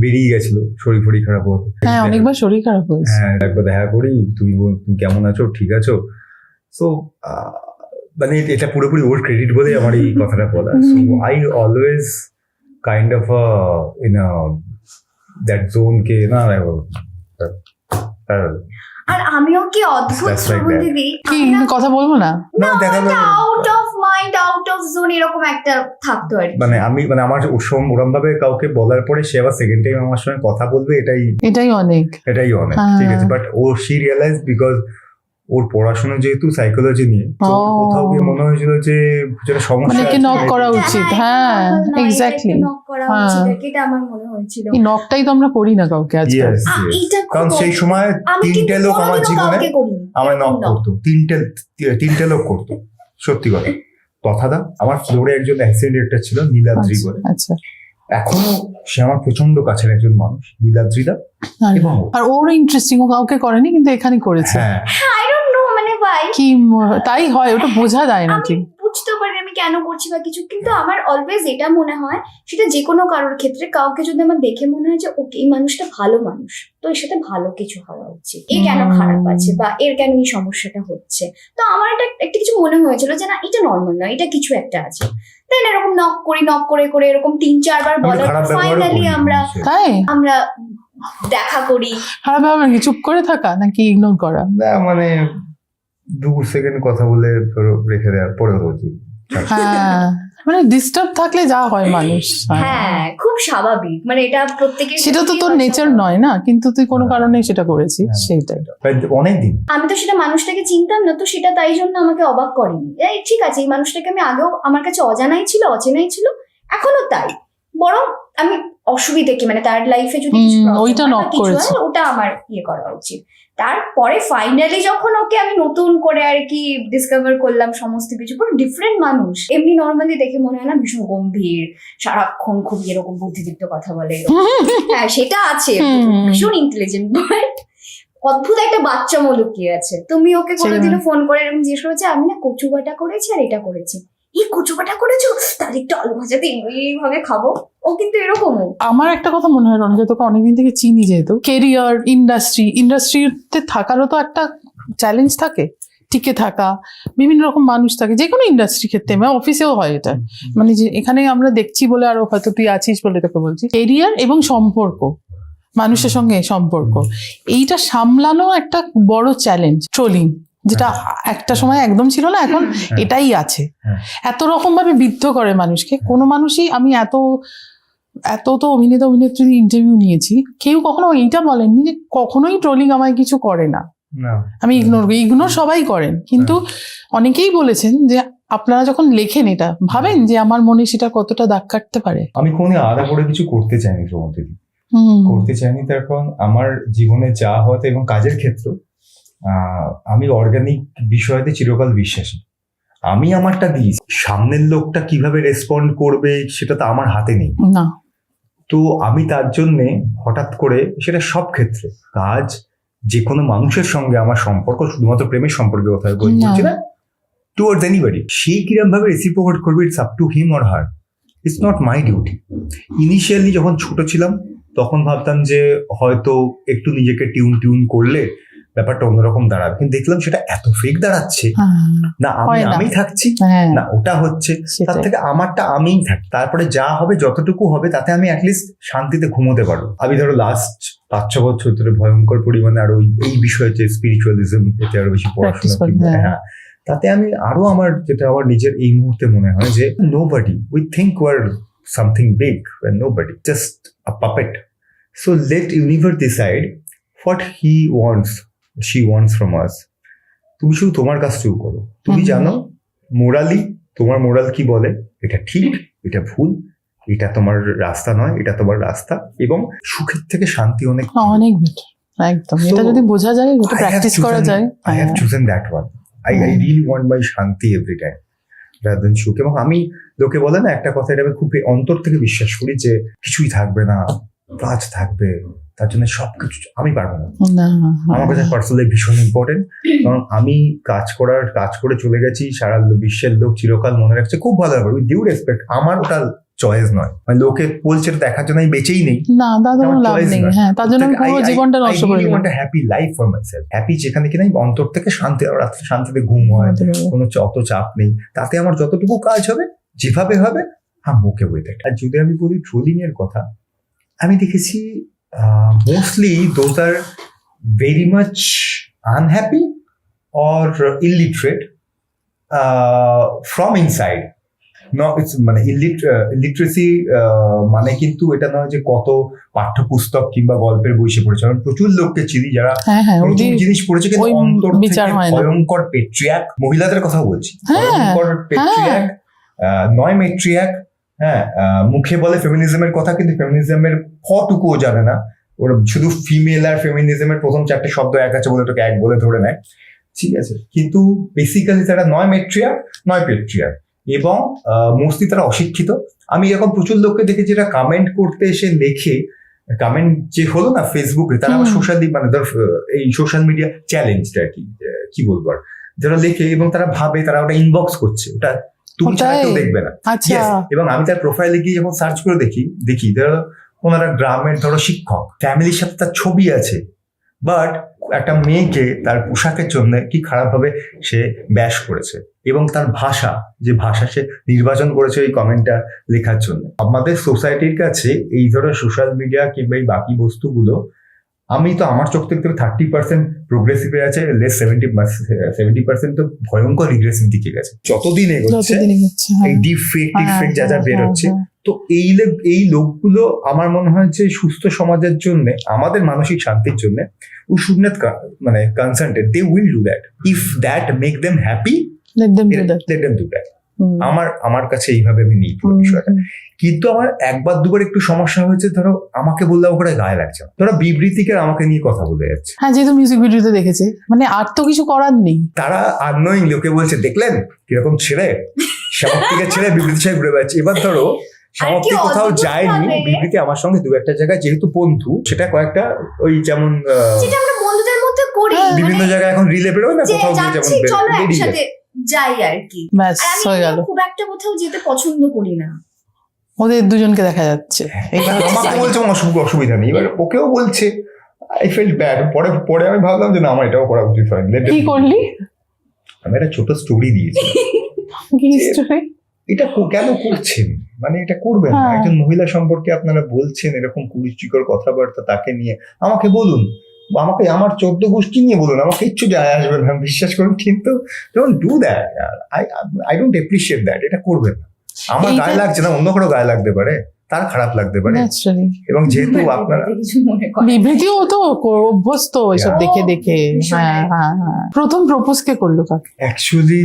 বেরিয়ে গেছিল শরীর ফরীর খারাপ হতো। হ্যাঁ, অনেকবার শরীর খারাপ হয়েছে। হ্যাঁ, একবার দেখা করি, তুমি কেমন আছো, ঠিক আছো? সো মানে এটা পুরোপুরি ওর ক্রেডিট বলে আমার এই কথাটা বলা। So I always kind of in that zone কে না। আর আমিও কি অদ্ভুত That's like শ্রবণ that. দিদি, কি আমি না কথা বলবো না? না দেখা গেল out of mind out of zone এরকম একটা থাকতো আর কি। মানে আমি মানে আমার ওরম ভাবে কাউকে বলার পরে সে আবার সেকেন্ড টাইম আমার সঙ্গে কথা বলবে, এটাই অনেক। এটাই অনেক, হ্যাঁ। ঠিক আছে। বাট ও শি রিয়েলাইজ বিকজ ওর পড়াশোনা যেহেতু সাইকোলজি নিয়ে, তো ও। কোথাও গিয়ে মনে হয়েছিল যে যেটা সমস্যা মানে কি আছে, knock করা উচিত, হ্যাঁ, exactly. নক করা হ্যাঁ। উচিত আর কি, এটা আমার মনে হয়েছিল। এই নকটাই তো আমরা করি না কাউকে আজকাল। Yes, yes. এটা খুব কারণ সেই সময় আমি কিন্তু তিনটে লোক আমার কোনোদিনও জীবনে কাউকে করিনি। আমার নক এরকম knock। করতো, তিনটে লোক করতো, সত্যি কথা। তথাদা আমার ফ্লোরে একজন অ্যাসিস্ট্যান্ট ডিরেক্টর ছিল, নীলাদ্রি বলে। আচ্ছা। এখনো সে আমার প্রচন্ড কাছের একজন মানুষ, নীলাদ্রিদা। এবং ও। আর ওরও ইন্টারেস্টিং, ও কাউকে করেনি কিন্তু এখানে করেছে। হ্যাঁ, I don't know, মানে ভাই কি তাই হয়, ওটা বোঝা যায় না আমি ঠিক। বুঝতে পারি আমি কেন করছি বা কিছু, কিন্তু আমার অলওয়েজ এটা মনে হয়, সেটা যে কোনো কারোর ক্ষেত্রে, কাউকে যদি আমার দেখে মনে হয় যে ওকে এই মানুষটা ভালো মানুষ, তো এর সাথে ভালো কিছু হওয়া উচিত, এ কেন খারাপ আছে বা এর কেন এই সমস্যাটা হচ্ছে, তো আমার একটা কিছু মনে হয়েছিল যে না এটা নর্মাল নয়, এটা কিছু একটা আছে। তাই না, এরকম নক করে এরকম 3-4 বার আমি বলার খারাপ ব্যবহারও ফাইনালি করি তাই আমরা দেখা করি। খারাপ ব্যাপার কি, চুপ করে থাকা নাকি ইগনোর করা? না মানে 2 সেকেন্ড কথা বলে ধরো রেখে দেওয়ার পরে হচ্ছে। হ্যাঁ, মানে ডিস্টার্ব থাকলে যা হয় মানুষ। হ্যাঁ, খুব স্বাভাবিক, মানে এটা প্রত্যেকের সেটা তো ক্ষেত্রেই তোর হয়তো নেচার হয়। নয় না, কিন্তু তুই কোনো হ্যাঁ। কারণে সেটা করেছিস, হ্যাঁ। সেইটাই। অনেকদিন আমি তো সেটা মানুষটাকে চিনতাম না, তো সেটা তাই জন্য আমাকে অবাক করেনি। এই ঠিক আছে, এই মানুষটাকে আমি আগেও আমার কাছে অচেনাই ছিল, এখনো তাই। বরং আমি অসুবিধে কি, মানে তার লাইফে যদি কিছু problem ওইটা হয় বা knock কিছু করেছে। হয়, ওটা আমার করা উচিত। তারপরে ফাইনালি যখন ওকে আমি নতুন করে আর কি ডিসকভার করলাম সমস্ত কিছু, পুরো ডিফারেন্ট মানুষ। এমনি নর্মালি দেখে মনে হয় না ভীষণ গম্ভীর, সারাক্ষণ খুব এরকম বুদ্ধিদীপ্ত কথা বলে। হ্যাঁ, সেটা আছে, ভীষণ ইন্টেলিজেন্ট, বাট অদ্ভুত একটা বাচ্চা লুকিয়ে আছে। তুমি ওকে কোনোদিনও ফোন করে এরকম জিজ্ঞেস করেছে, আমি না কচু বাটা করেছি আর এটা করেছি, এই কচু বাটা করেছো, তাহলে একটু আলু ভাজা দিয়ে এইভাবে খাবো। ও কিন্তু এরকমও। আমার একটা কথা মনে হয় রঞ্জিত, তোকে অনেকদিন থেকে চিনি, যেহেতু কেরিয়ার ইন্ডাস্ট্রিতে থাকারও তো একটা চ্যালেঞ্জ থাকে, টিকে থাকা। বিভিন্ন রকম মানুষ থাকে যে কোনো ইন্ডাস্ট্রি ক্ষেত্রে, মানে অফিসেও হয় এটা। মানে যে এখানে আমরা দেখছি বলে, আরো হয়তো তুই আছিস বলে তোকে বলছি, কেরিয়ার এবং সম্পর্ক, মানুষের সঙ্গে সম্পর্ক, এইটা সামলানো একটা বড় চ্যালেঞ্জ। ট্রোলিং যেটা একটা সময় একদম ছিল না, এখন এটাই আছে। এত রকম ভাবে বিদ্ধ করে মানুষকে। কোনো মানুষই, আমি এত তো অভিনেত্রী ইন্টারভিউ নিয়েছি, কেউ কখনো এইটা বলেননি যে কখনোই ট্রোলিং আমায় কিছু করে না, আমি ইগনোর সবাই করেন। কিন্তু অনেকেই বলেছেন যে আপনারা যখন লেখেন এটা ভাবেন যে আমার মনে সেটা কতটা দাগ কাটতে পারে। আমি কোনোদিন আলাদা করে কিছু করতে চাইনি শ্রমতি, করতে চাইনি। তার কারণ আমার জীবনে যা হতো এবং কাজের ক্ষেত্র, আমি অর্গানিক বিষয়তে চিরকাল বিশ্বাসী। আমি আমারটা দিই, সামনের লোকটা কিভাবে রেসপন্ড করবে সেটা তো আমার হাতে নেই না। তো আমি তার জন্যে হঠাৎ করে, সেটা সব ক্ষেত্রে, কাজ, যে কোনো মানুষের সঙ্গে আমার সম্পর্ক, শুধুমাত্র প্রেমের সম্পর্কের কথা বলছি না, টুয়ার্ডস এনিবডি, সে কিরম ভাবে রেসিপ্রোকেট করবে, it's up to him or her, it's not my duty. Initially যখন ছোট ছিলাম তখন ভাবতাম যে হয়তো একটু নিজেকে টিউন করলে ব্যাপারটা অন্যরকম দাঁড়াবে, কিন্তু দেখলাম সেটা এত ফেক দাঁড়াচ্ছে না। আমি থাকছি না, ওটা হচ্ছে, তার থেকে আমারটা আমিই থাকি। তারপরে যা হবে, যতটুকু হবে, তাতে আমি অ্যাটলিস্ট শান্তিতে ঘুমোতে পারবো। আমি ধরো লাস্ট 5-6 বছর ধরে ভয়ঙ্কর পরিমাণে আরো এই বিষয়ে, স্পিরিচুয়ালিজম, এতে আরো বেশি পড়াশোনা, হ্যাঁ, তাতে আমি আরো আমার যেটা আমার নিজের এই মুহূর্তে মনে হয় যে nobody, we think we're something big, nobody, just a puppet. So let universe decide what he wants, she wants from us. তুমি শুধু তোমার কাজটুকু করো। তুমি জানো মোরালি, তোমার মোরাল কি বলে, এটা ঠিক, এটা ভুল, এটা তোমার রাস্তা নয়, এটা তোমার রাস্তা, এবং সুখের থেকে শান্তি অনেক বেটার। একদম, এটা যদি বোঝা যায়, এটা প্র্যাকটিস করা যায়। I have chosen that one. I really want my শান্তি every time rather than সুখ। এবং আমি, লোকে বলে না একটা কথা, এটা আমি খুব অন্তর থেকে বিশ্বাস করি যে কিছুই থাকবে না, কাজ থাকবে, তার জন্য সবকিছু আমি পারবো না। আমার কাছে পার্সোনালি ভীষণ ইম্পর্টেন্ট, কারণ আমি কাজ করে চলে গেছি, সারা বিশ্বের লোক চিরকাল মনে রাখছে, খুব ভালো হবে, উইথ ডিউ রেসপেক্ট, আমার ওটা চয়েস নয়, মানে লোকে বলছে এটা দেখার জন্য আমি বেঁচেই নেই, না তার কোনো আমার লাভ choice নেই। নয়। হ্যাঁ, তার জন্য আমি পুরো জীবনটা নষ্ট করে দিলাম। Happy life for myself, happy যেখানে কিনা আমি অন্তর থেকে শান্তি, রাত্রে শান্তিতে ঘুম হয়, কোনো অত চাপ নেই, তাতে আমার যতটুকু কাজ হবে যেভাবে হবে আমি ওকে উইথ ইট। আর যদি আমি বলি ট্রোলিং এর কথা, আমি দেখেছি mostly those are very much unhappy or illiterate from inside. মানে ইলিটারেসি মানে কিন্তু এটা নয় যে কত পাঠ্যপুস্তক কিংবা গল্পের বই সে পড়েছে। আমি প্রচুর লোককে চিনি যারা হ্যাঁ প্রচুর জিনিস পড়েছে কিন্তু ওই অন্তর বিচার থেকে হয় না। ভয়ঙ্কর পেট্রিয়াক, মহিলাদের কথা বলছি, হ্যাঁ, ভয়ঙ্কর পেট্রিয়াক, নয় মেট্রিয়াক। হ্যাঁ, মুখে বলে ফেমিনিজমের কথা কিন্তু ফেমিনিজমের ফটুকুও জানে না। ওরা শুধু ফিমেল আর ফেমিনিজমের প্রথম 4টে শব্দ এক আছে বলে ওটাকে এক বলে ধরে নেয়, ঠিক আছে, কিন্তু বেসিক্যালি তারা নয় মেট্রিয়াক নয় পেট্রিয়াক, এবং মোস্টলি তারা অশিক্ষিত। আমি এরকম প্রচুর লোককে দেখি যেটা কমেন্ট করতে এসে লেখে, কমেন্ট যে হলো না ফেসবুকে, তারা আবার সোশ্যাল মানে ধর এই সোশ্যাল মিডিয়া চ্যালেঞ্জটা কি বলবো আর, যারা লেখে এবং তারা ভাবে তারা ওটা ইনবক্স করছে, ওটা তুমি ছাড়া কেউ দেখবে না। আচ্ছা, Yes, এবং আমি তার প্রোফাইলে গিয়ে যখন সার্চ করে দেখি ধরো ওনারা গ্রামের ধরো শিক্ষক, ফ্যামিলির সাথে তার ছবি আছে, বাট একটা মেয়েকে তার পোশাকের জন্য কি খারাপ ভাবে সে ব্যাশ করেছে, এবং তার ভাষা, যে ভাষা সে নির্বাচন করেছে এই কমেন্টটা লেখার জন্য। আমাদের সোসাইটির কাছে এই ধরনের সোশ্যাল মিডিয়া কিংবা এই বাকি বস্তুগুলো, আমি তো আমার চোখ থেকে 30% প্রোগ্রেসিভে আছে, লেস 70% তো ভয়ঙ্কর রিগ্রেসিভ দিকে গেছে যতদিন এগোচ্ছে। এই ডিপ ফেক যা যা বেরোচ্ছে, তো এই লোকগুলো আমার মনে হয় যে সুস্থ সমাজের জন্য, আমাদের মানসিক শান্তির জন্য we should not মানে consented, they will do that if that make them happy, let them do that. let them do that. আমার কাছে এইভাবে আমি নিই পুরো বিষয়টা। কিন্তু আমার একবার দুবার একটু সমস্যা হয়েছে, ধরো আমাকে বললে ওখানে গায়ে লাগছে না, ধরো বিবৃতিকে আমাকে নিয়ে কথা বলে যাচ্ছে। হ্যাঁ, যেহেতু মিউজিক ভিডিওতে দেখেছে, মানে আর তো কিছু করার নেই। তারা আননোয়িং লোকে বলছে দেখলেন কিরকম ছেড়ে, সমাপ্তিকে ছেড়ে বিবৃতি ছাড়া ঘুরে বেড়াচ্ছে। এবার ধরো সমাপ্তি কোথাও যায়নি, বিবৃতি আমার সঙ্গে দু একটা জায়গায় যেহেতু বন্ধু, সেটা কয়েকটা ওই যেমন যেটা আমরা বন্ধুদের মধ্যে করি, বিভিন্ন জায়গায় এখন রিলে বেরোয় না, কোথাও গিয়ে যেমন চলো বেরিয়ে একসাথে যাই আর কি। ব্যাস আর হয়ে গেল। আমি খুব একটা কোথাও যেতে পছন্দ করি না। ওদের দুজনকে দেখা যাচ্ছে। আমাকে বলছে অসুবিধা নেই, এবার ওকেও বলছে, আই ফেল্ট ব্যাড। পরে আমি ভাবলাম যে না, আমার এটাও করা উচিত হয়নি। কি করলি? আমি একটা ছোট স্টোরি দিয়েছি, কি story? এটা কেন করছেন, মানে এটা করবেন না। একজন মহিলা সম্পর্কে আপনারা বলছেন এরকম কুরুচিকর কথাবার্তা, তাকে নিয়ে আমাকে বলুন, আমাকে আমার 14 গোষ্ঠী নিয়ে বলুন, আমাকে কিচ্ছু যায় আসবে না, বিশ্বাস করুন, কিন্তু don't do that. I don't appreciate that. এটা করবেন না। আমার গায়ে লাগছে না, অন্য কারো গায়ে লাগতে পারে, তার খারাপ লাগতে পারে। এবং যেহেতু আপনারা বিবৃতিও তো অভ্যস্ত এসব দেখে দেখে। হ্যাঁ হ্যাঁ হ্যাঁ। প্রথম প্রপোজ কে করলো কাকে? অ্যাকচুয়ালি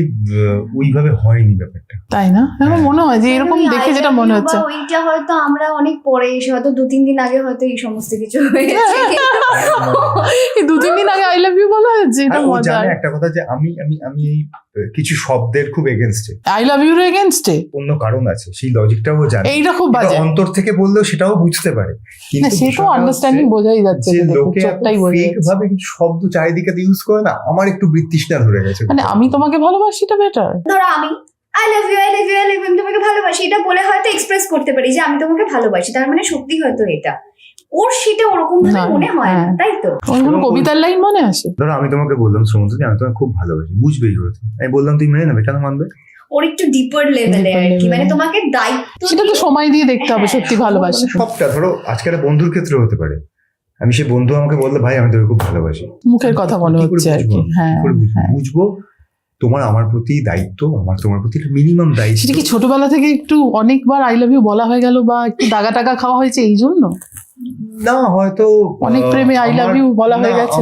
ওইভাবে হয়নি ব্যাপারটা, তাই না? আমার মনে হয় যে এরকম দেখে যেটা মনে হচ্ছে, ওইটা হয়তো আমরা অনেক পরে এসে, হয়তো 2-3 দিন আগে হয়তো এই সমস্ত কিছু হয়েছে। এই 2-3 দিন আগে আই লাভ ইউ বলা হয়েছে, এটা মজা। একটা কথা যে আমি এই কিছু শব্দের খুব এগেনস্টে, আই লাভ ইউর এগেনস্টে অন্য কারণ আছে, সেই লজিকটাও জানে। এইটা খুব বাজে। অন্তর থেকে বললেও সেটাও বুঝতে পারে, কিন্তু সে তো আন্ডারস্ট্যান্ডিং বোঝাই যাচ্ছে, লোকে ফেক ভাবে কিছু শব্দ চারিদিকে ইউজ করে না, আমার একটু বৃত্তিষ্ণা ধরে গেছে। মানে আমি তোমাকে ভালোবাসি, এটা বেটার। ধরো আমি I love you, I love you, I love you, আমি তোমাকে ভালোবাসি, এটা বলে হয়তো এক্সপ্রেস করতে পারি যে আমি তোমাকে ভালোবাসি, তার মানে সত্যি হয়তো এটা ওর সেটা ওরকম ভাবে মনে হয় না, তাই তো? কোন কবিতার লাইন মনে আসে? ধরো আমি তোমাকে বললাম শ্রমন্তী, আমি তোমাকে খুব ভালোবাসি, বুঝবেই হয়তো। আমি বললাম তুমি মেনে নেবে, কেন মানবে? ওর একটু ডিপার লেভেলে আর কি, মানে তোমাকে দায়িত্ব, সেটা তো সময় দিয়ে দেখতে হবে সত্যি ভালোবাসি। সবটা ধরো আজকাল বন্ধুর ক্ষেত্রে হতে পারে, আমি সেই বন্ধু আমাকে বললো ভাই আমি তোকে খুব ভালোবাসি, মুখের কথা মনে হচ্ছে আর কি। হ্যাঁ, বুঝবো তোমার আমার প্রতি দায়িত্ব, আমার তোমার প্রতি মিনিমাম দায়িত্ব। সেটা কি ছোটবেলা থেকে একটু অনেকবার আই লাভ ইউ বলা হয়ে গেল, বা একটু দাগা টাগা খাওয়া হয়েছে এই জন্য? না, হয়তো অনেক প্রেমে আই লাভ ইউ বলা হয়ে গেছে।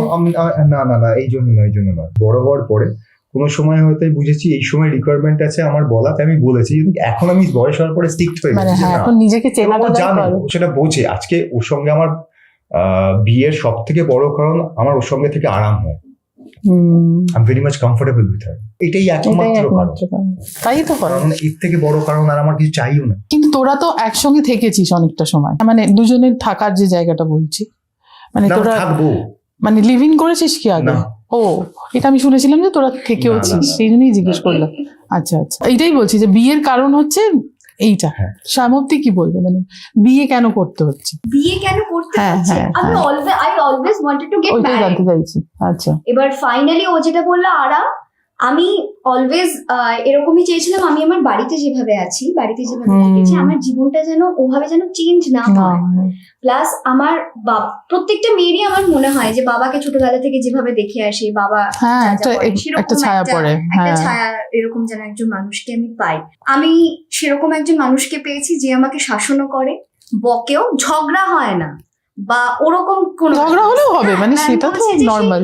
না না না, এই জন্য নয়। বড় হওয়ার পরে কোনো সময় হয়তো বুঝেছি এই সময় রিকোয়ারমেন্ট আছে আমার বলাতে, আমি বলেছি। কিন্তু এখন আমি বয়স হওয়ার পরে স্ট্রিক্ট হয়ে মানে গেছি, এখন নিজেকে চেনাটা জানো, সেটা বোঝে। আজকে ওর সঙ্গে আমার বিয়ের সব থেকে বড় কারণ আমার ওর সঙ্গে থেকে আরাম হয়। I am very much comfortable with her, এটাই একমাত্র কারণ। তাই তো কারণ, এর থেকে বড় কারণ আর আমার কিছু চাইও না। কিন্তু তোরা তো একসঙ্গে থেকেছিস অনেকটা সময়, মানে দুজনের থাকার যে জায়গাটা বলছি, মানে তোরা থাকবো, মানে লিভ ইন করেছিস কি আগে? ও, এটা আমি শুনেছিলাম যে তোরা থেকেওছিস, সেই জন্যই জিজ্ঞেস করলাম। আচ্ছা আচ্ছা, এইটাই বলছি যে বিয়ের কারণ হচ্ছে এইটা হ্যাঁ। শ্যামপ্তি কি বলবে, মানে বিয়ে কেন করতে হচ্ছে? বিয়ে কেন করতে হ্যাঁ, হচ্ছে? হ্যাঁ, আমি হ্যাঁ। I always wanted to get ওইটাই ম্যারিড। জানতে চাইছি। আচ্ছা, এবার ফাইনালি ও যেটা বললো আমি অলওয়েজ এরকমই চেয়েছিলাম, আমি আমার বাড়িতে যেভাবে আছি, বাড়িতে যেভাবে হুম। থেকেছি, আমার জীবনটা যেন ওভাবে যেন চেঞ্জ না না, হয়। প্লাস আমার প্রত্যেকটা মেয়েরই আমার মনে হয় যে বাবাকে ছোটবেলা থেকে যেভাবে দেখে আসি, বাবা হ্যাঁ, যা যা একটা করে, সেরকম একটা ছায়া পড়ে। একটা হ্যাঁ, ছায়া, এরকম যেন একজন মানুষকে আমি পাই। আমি সেরকম একজন মানুষকে পেয়েছি যে আমাকে শাসনও করে, বকেও, ঝগড়া হয় না বা ওরকম কোনো ঝগড়া হলেও হবে, মানে হ্যাঁ, সেটা তো বলছি যে সে- নর্মাল।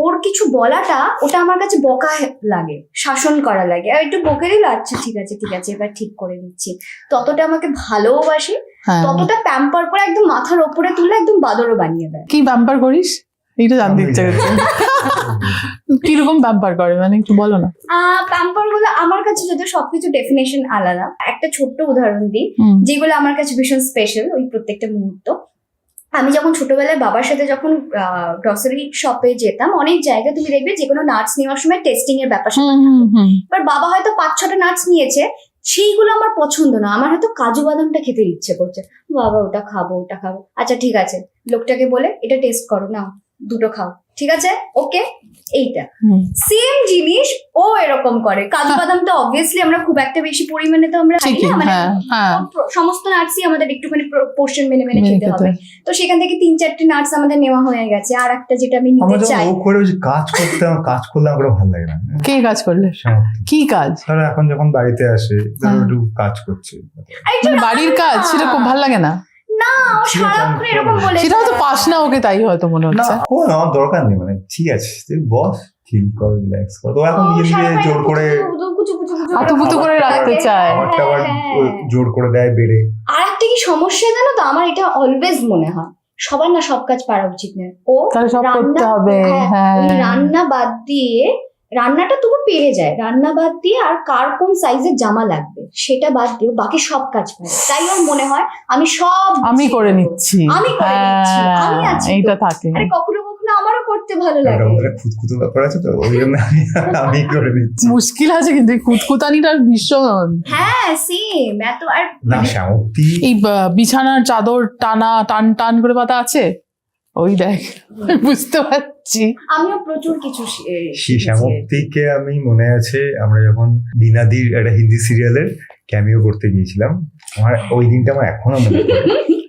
ওর কিছু বলাটা ওটা আমার কাছে বকা লাগে, শাসন করা লাগে। আর একটু বকে দিল, আচ্ছা ঠিক আছে এবার ঠিক করে দিচ্ছি। ততটা আমাকে ভালোবাসে, হ্যাঁ, ততটা প্যাম্পার করে একদম মাথার ওপরে তুলে একদম বাদরও বানিয়ে দেয়। কি ব্যাম্পার করিস এইটা জানতে ইচ্ছা করছে। কিরকম ব্যাম্পার করে মানে একটু বলো না। প্যাম্পার গুলো আমার কাছে যদিও সবকিছু ডেফিনেশন আলাদা। একটা ছোট্ট উদাহরণ দিই, হুম, যেগুলো আমার কাছে ভীষণ স্পেশাল ওই প্রত্যেকটা মুহূর্ত। আমি যখন ছোটবেলায় বাবার সাথে যখন গ্রসারি শপে যেতাম, অনেক জায়গায় তুমি দেখবে যে কোনো নাটস নেওয়ার সময় টেস্টিং এর ব্যাপার হুম, হুম, হুম। এবার বাবা হয়তো 5-6টা নাটস নিয়েছে, সেইগুলো আমার পছন্দ না, আমার হয়তো কাজু বাদামটা খেতে ইচ্ছে করছে, বাবা ওটা খাবো। আচ্ছা ঠিক আছে, লোকটাকে বলে এটা টেস্ট করো, না 2টো খাও, ঠিক আছে ওকে, এইটা হুম। সেম জিনিস ও এরকম করে। কাজু বাদামটা অবভিয়াসলি আমরা খুব একটা বেশি পরিমাণে তো আমরা খাই ঠিকই, না, মানে হ্যাঁ, হ্যাঁ। সমস্ত নাটসই আমাদের একটুখানি পোর্শন মেনে মেনে খেতে হবে। খেতে। তো সেখান থেকে 3-4টে নাটস আমাদের নেওয়া হয়ে গেছে, আর একটা যেটা আমি আমার নিতে যখন চাই। ও করে ওই যে কাজ করলে আমার ভালো লাগে না। কে কাজ করলে? সামর্থ্য। কি কাজ? ধরো এখন যখন বাড়িতে আসে, ধরো হ্যাঁ। একটু কাজ করছে, আর একটু মানে বাড়ির কাজ, রান্না। সেটা খুব ভালো লাগে না। না, ও ঠিক আছে, সারাক্ষণ এরকম বলে। সেটা হয়তো পাস না ওকে, তাই হয়তো মনে না হচ্ছে। ও না, আমার দরকার নেই, মানে ঠিক আছে তুই বস, চিল কর, রিল্যাক্স কর। তো এখন নিজে জোর করে আতুপুতু করে রাখতে চায়। আমারটা আবার হ্যাঁ। জোর করে দেয় বেড়ে। আর একটা কি সমস্যা জানো তো, আমার এটা অলওয়েজ মনে হয় সবার না সব কাজ পারা উচিত নয়। ও তাহলে সব করতে রান্না, হবে। হ্যাঁ, ওই হ্যাঁ, রান্না বাদ দিয়ে, রান্নাটা তবু পেরে যায়, রান্না বাদ দিয়ে আর কার কোন সাইজের জামা লাগবে সেটা বাদ দিয়ে বাকি সব কাজ পারে। তাই ওর মনে হয় আমি সব আমি করে করবো। নিচ্ছি। আমি করে নিচ্ছি, আমি হ্যাঁ, আছি তো। এইটা থাকে। আরে কখনো কখনো আমারও করতে ভালো লাগে। ওটা ওদের খুঁতখুতো ব্যাপার আছে, তো ওই জন্য আমি করে দিচ্ছি। মুশকিল আছে কিন্তু এই কুতকুতানিটা ভীষণ। হ্যাঁ সেম এত। আর না সামর্থ্য এই বিছানার চাদর টান টান করে পাতা আছে, ওই দেখ বুঝতে পারছি। আমিও প্রচুর কিছু শ্যামপ্তিকে আমি মনে আছে আমরা যখন দিনাদির একটা হিন্দি সিরিয়ালের ক্যামিও করতে গিয়েছিলাম, আমার ওই দিনটা আমার এখনো মনে পড়ে।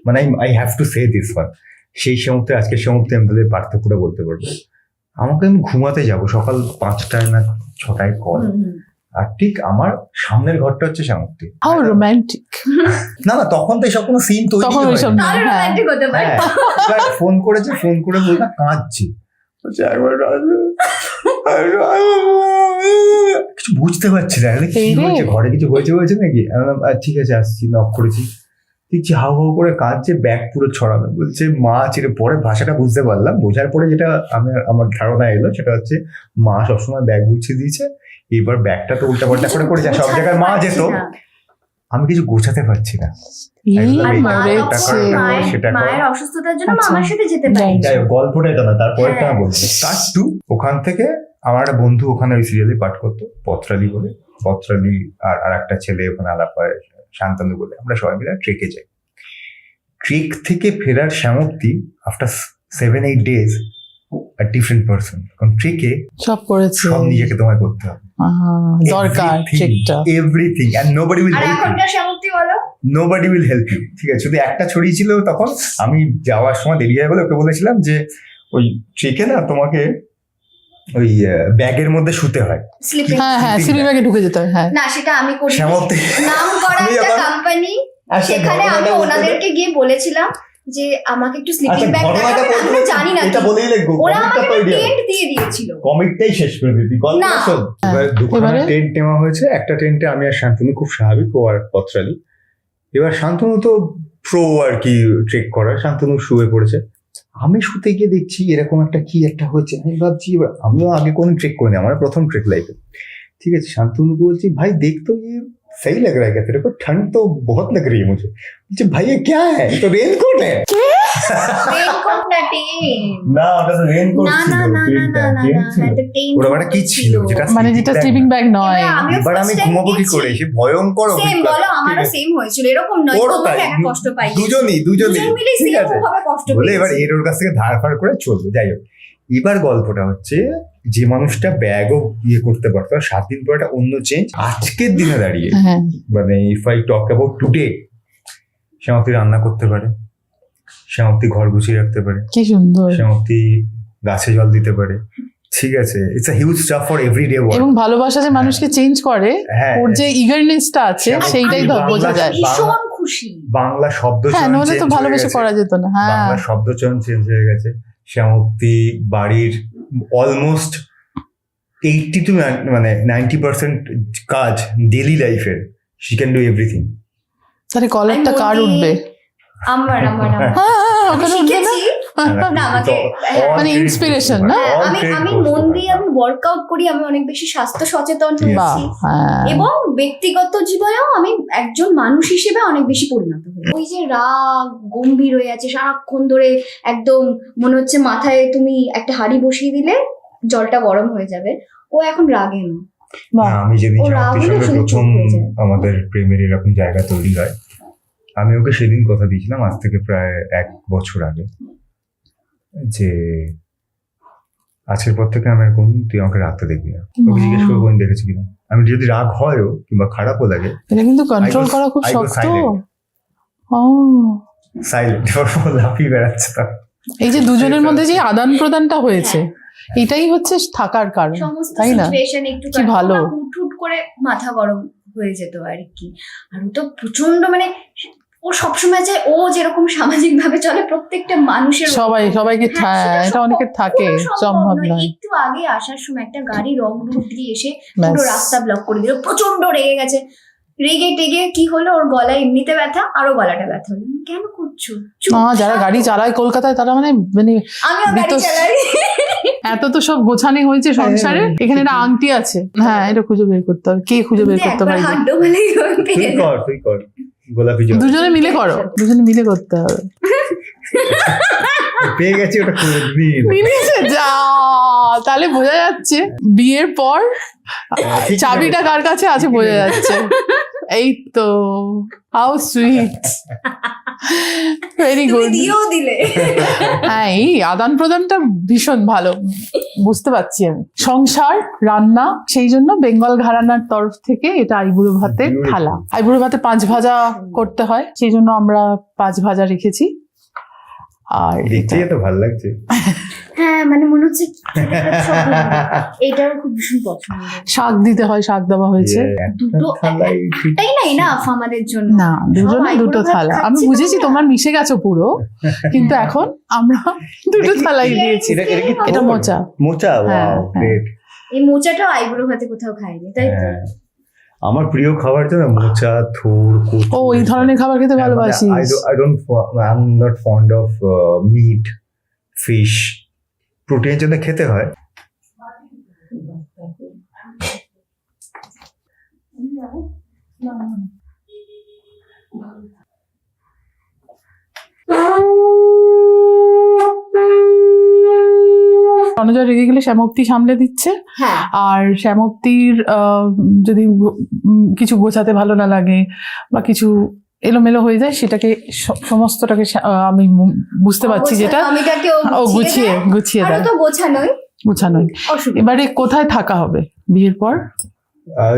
মানে I have to say this one. সেই শ্যামপ্তি আজকের শ্যামপ্তি আমি তাদের পার্থক্যটা বলতে পারবো। আমাকে আমি ঘুমাতে যাব সকাল 5টায় না 6টায় কল, আর ঠিক আমার সামনের ঘরটা হচ্ছে শ্যামপ্তি। How romantic. না তখন তো এসব কোনো সিন তৈরি তখন ওইসব হয়নি। না। তাহলে হ্যাঁ। রোমান্টিক হতে পারে। হ্যাঁ, এবার ফোন করে বলটা কাঁদছি, বলছে, একবার কিছু বুঝতে পারছি না, কি এই রে। হয়েছে, ঘরে কিছু হয়েছে নাকি। আমি বললাম, ঠিক আছে আসছি, নক করেছি, দেখছি হাউ হাউ করে কাঁদছে, ব্যাগ পুরো ছড়াবে, বলছে মা চিরে। পরে ভাষাটা বুঝতে পারলাম, বোঝার পরে যেটা আমার ধারণা এলো সেটা হচ্ছে মা সবসময় ব্যাগ গুছিয়ে দিয়েছে, এবার ব্যাগটা তো উল্টাপাল্টা করে যা সব জায়গায় মা যেত, আমি কিছু গোছাতে পারছি না। এই একদম আর এই মা ব্যাপারটা তখন করো, সেটা করো। মায়ের অসুস্থতার জন্য আচ্ছা। মামার সাথে যেতে পারি। যাই হোক, গল্পটা এটা না, তারপরেটা হ্যাঁ। বলছি। কাট টু, ওখান থেকে আমার একটা বন্ধু ওখানে ওই সিরিয়ালে পাঠ করতো, পত্রালি বলে। পত্রালি আর একটা ছেলে ওখানে আলাপ হয়, শান্তনু বলে। আমরা সবাই মিলে ট্রেকে যাই। ট্রেক থেকে ফেরার শ্যামপ্তি after 7-8 days a different person, কারণ ট্রেকে সব করেছে। সব নিজেকে তোমায় করতে হবে, দরকার ট্রেকটা। এভরিথিং, এন্ড নোবডি উইল আর হেল্প ইউ। এখনকার শ্যামপ্তি বলো, নোবডি উইল হেল্প ইউ, ঠিক আছে। শুধু একটা ছড়িয়েছিল তখন, আমি যাওয়ার সময় দেরি হয়ে গেলে ওকে বলেছিলাম যে ওই ট্রেকে না তোমাকে ওই ব্যাগের মধ্যে শুতে হয়। স্লিপিং। হ্যাঁ, স্লিপিং ব্যাগে ঢুকে যেতে হয়। হ্যাঁ, না সেটা আমি করি। শ্যামপ্তি নাম করা তুমি একটা যখন- কোম্পানি, আচ্ছা, সেখানে আমি ঘটনাটা বলতে ওনাদেরকে গিয়ে বলেছিলাম যে আমাকে একটু স্লিপিং আচ্ছা, ব্যাগ ঘটনাটা দেখাবেন, আমি তো জানি না এটা কি। বলেই লিখবো, ওরা কমিকটা আমাকে তৈরি হবে। টেন্ট দিয়ে দিয়েছিল। কমিকটাই শেষ করে দিতি, গল্পটা না। শোন। এবার দুখানা এবারে? টেন্ট নেওয়া হয়েছে, একটা টেন্টে আমি আর শান্তনু, খুব স্বাভাবিক, ও আর পত্রালি। এবার শান্তনু তো প্রো আর কি ট্রেক করার, শান্তনু শুয়ে পড়েছে। আমি শুতে গিয়ে দেখছি এরকম একটা হয়েছে। আমি ভাবছি এবার আমিও আগে কোনো ট্রেক করিনি, আমার প্রথম ট্রেক লাইফে। ঠিক আছে, শান্তনুকে বলছি ভাই देख तो ये सही लग रहा है क्या तेरे को, ठंड तो बहुत लग रही है मुझे। भाई ये क्या है, ये तो रेनकोट है। রেইনকোট না টেন। না ওটা তো রেইনকোট না ছিল, না না না না না না না, এটা টেন। ওটা মানে কি ছিল যেটা মানে যেটা স্লিপিং ব্যাগ নয়। এবার আমি ঘুমাবো কি করে, সে ভয়ঙ্কর সেম অভিজ্ঞতা। বলো, আমারও ঠিক আছে? সেম হয়েছিল, এরকম নয় ওরও তোমাকে তাই, একা কষ্ট পাই, দুজনই দুজন মিলে ঠিক সেম আছে ভাবে কষ্ট বলে এবার পেয়েছি। এর ওর কাছ থেকে ধার ফার করে চলবে। যাই হোক, এবার গল্পটা হচ্ছে যে মানুষটা ব্যাগও ইয়ে করতে পারতো, আর 7 দিন পর একটা অন্য চেঞ্জ আজকের দিনে দাঁড়িয়ে, হ্যাঁ, মানে if I talk about today, শ্যামপ্তি রান্না করতে পারে, শ্যামপ্তি ঘর গুছিয়ে রাখতে পারে, কি সুন্দর। শ্যামপ্তি গাছে জল দিতে পারে। ঠিক আছে, it's a huge stuff for everyday work. এবং ভালোবাসা যে মানুষকে চেঞ্জ করে, হ্যাঁ, ওর যে ইগারনেসটা আছে আমি সেইটাই তো বাংলা- বোঝা যায়। ভীষণ খুশি। বাংলা শব্দ হ্যাঁ, নইলে তো ভালোবেসে করা যেত না। হ্যাঁ, বাংলা শব্দচয়ন চেঞ্জ হয়ে গেছে। শ্যামপ্তি বাড়ির অলমোস্ট 80 to 90% কাজ ডেইলি লাইফের, শি ক্যান ডু এভরিথিং। তাহলে কলারটা আমি কার মোদি- উঠবে? আমার হ্যাঁ, আমি ওখানে উঠবে না? শিখেছি না আমাকে, মানে inspiration, না? আমি মন দিয়ে আমি ওয়ার্কআউট করি, আমি অনেক বেশি স্বাস্থ্য সচেতন বাহ, হয়েছি, হ্যাঁ। এবং ব্যক্তিগত জীবনেও আমি একজন মানুষ হিসেবে অনেক বেশি পরিণত হই। ওই যে রাগ গম্ভীর হয়ে আছে সারাক্ষণ ধরে, একদম মনে হচ্ছে মাথায় তুমি একটা হাঁড়ি বসিয়ে দিলে জলটা গরম হয়ে যাবে, ও এখন রাগে না। বাহ, আমি যেদিন ও রাগ শ্যামপ্তির হলে সঙ্গে শুধু চুপ প্রথম হয়ে যায়। আমাদের প্রেমের এরকম জায়গা তৈরি হয়, আমি ওকে সেদিন কথা দিয়েছিলাম, আজ থেকে প্রায় 1 বছর আগে, যে আজকের পর থেকে আমি কোন তুই আমাকে রাখতে দেখবি না। ওকে জিজ্ঞেস করে কোন দেখেছি কিনা, আমি যদি রাগ হয়ও কিংবা খারাপও লাগে, এটা কিন্তু কন্ট্রোল করা খুব I go শক্ত। silent. ও, সাইলেন্ট লাফিয়ে বেড়াচ্ছে তার। এই যে দুজনের মধ্যে যে আদান প্রদানটা হয়েছে, এটাই হচ্ছে থাকার কারণ, সমস্ত তাই না? সিচুয়েশন একটু কি ভালো। হুট করে মাথা গরম হয়ে যেত আর কি। আর ও তো প্রচন্ড মানে, ও সবসময় চায় ও যেরকম সামাজিক ভাবে চলে প্রত্যেকটা মানুষের সবাইকে হ্যাঁ, সেটা এটা অনেকের থাকে, কখনো সম্ভব নয়। নয়। একটু আগে আসার সময় একটা গাড়ি রং রুট দিয়ে এসে ব্যাস। পুরো রাস্তা ব্লক করে দিল, প্রচন্ড রেগে গেছে। রেগে টেগে কি হলো, ওর গলায় এমনিতে ব্যথা, আরো গলাটা ব্যথা হলো। কেন করছো? চুপ, যারা গাড়ি চালায় কলকাতায় তারা মানে আমিও গাড়ি বিতস- চালাই। এত তো সব গোছানি হয়েছে সংসারে। হ্যাঁ, এখানে একটা আংটি আছে, হ্যাঁ, এটা খুঁজে বের করতে হবে, কে খুঁজে বের করতে একবার পারে? হাত ডোবালেই তুই কর গোলাপি জল দুজনে মিলে করো, দুজনে মিলে করতে হবে। পেয়ে গেছি, ওটা করে নিয়ে নে। মিলেছে যা, তাহলে বোঝা যাচ্ছে বিয়ের পর ঠিক চাবিটা কার কাছে আছে বোঝা যাচ্ছে। এই তো, হাউ সুইট, ভেরি তুমি গুড। দিয়েও দিলে। হ্যাঁ, এই আদান প্রদানটা ভীষণ ভালো, বুঝতে পারছি আমি। সংসার, রান্না, সেই জন্য বেঙ্গল ঘরানার তরফ থেকে এটা আইবুড়ো ভাতের Beautiful. থালা। আইবুড়ো ভাতে 5 ভাজা করতে হয়, সেই জন্য আমরা 5 ভাজা রেখেছি। আর দেখতে তো ভালো লাগছে। হ্যাঁ মানে মনে হচ্ছে এটাও খুব ভীষণ পছন্দ। শাক দিতে হয়, শাক দেওয়া হয়েছে। দুটো থালাই একটাই না এনাফ আমাদের জন্য। না, দুজনে সব দুটো আইবুড়ো ভাত থালা। আমি খাচ্ছি বুঝেছি তোমরা। তোমরা মিশে গেছো পুরো, কিন্তু এখন আমরা দুটো থালাই দিয়েছি। এটা মোচা। মোচা, হ্যাঁ, ওয়াও হ্যাঁ। গ্রেট। এই মোচাটাও আইবুড়ো ভাতে কোথাও খাইনি, তাই তো? হ্যাঁ, আমার প্রিয় খাবার জানো মোচা, থুর, কচু। ও, এই ধরনের খাবার খেতে ভালোবাসিস? I'm not fond of meat, fish. প্রোটিনের জন্য খেতে হয়। অনুজা রেগে গেলে শ্যামপ্তি সামলে দিচ্ছে। হ্যাঁ আর শ্যামপ্তির যদি কিছু গোছাতে ভালো না লাগে বা কিছু এলোমেলো হয়ে যায়, সেটাকে সমস্তটাকে আমি বুঝতে পারছি যেটা আমিটাকে ও গুছিয়ে আরো দেয়, তো গোছানোই গোছানোই। অসুবিধা। এবারে কোথায় থাকা হবে বিয়ের পর?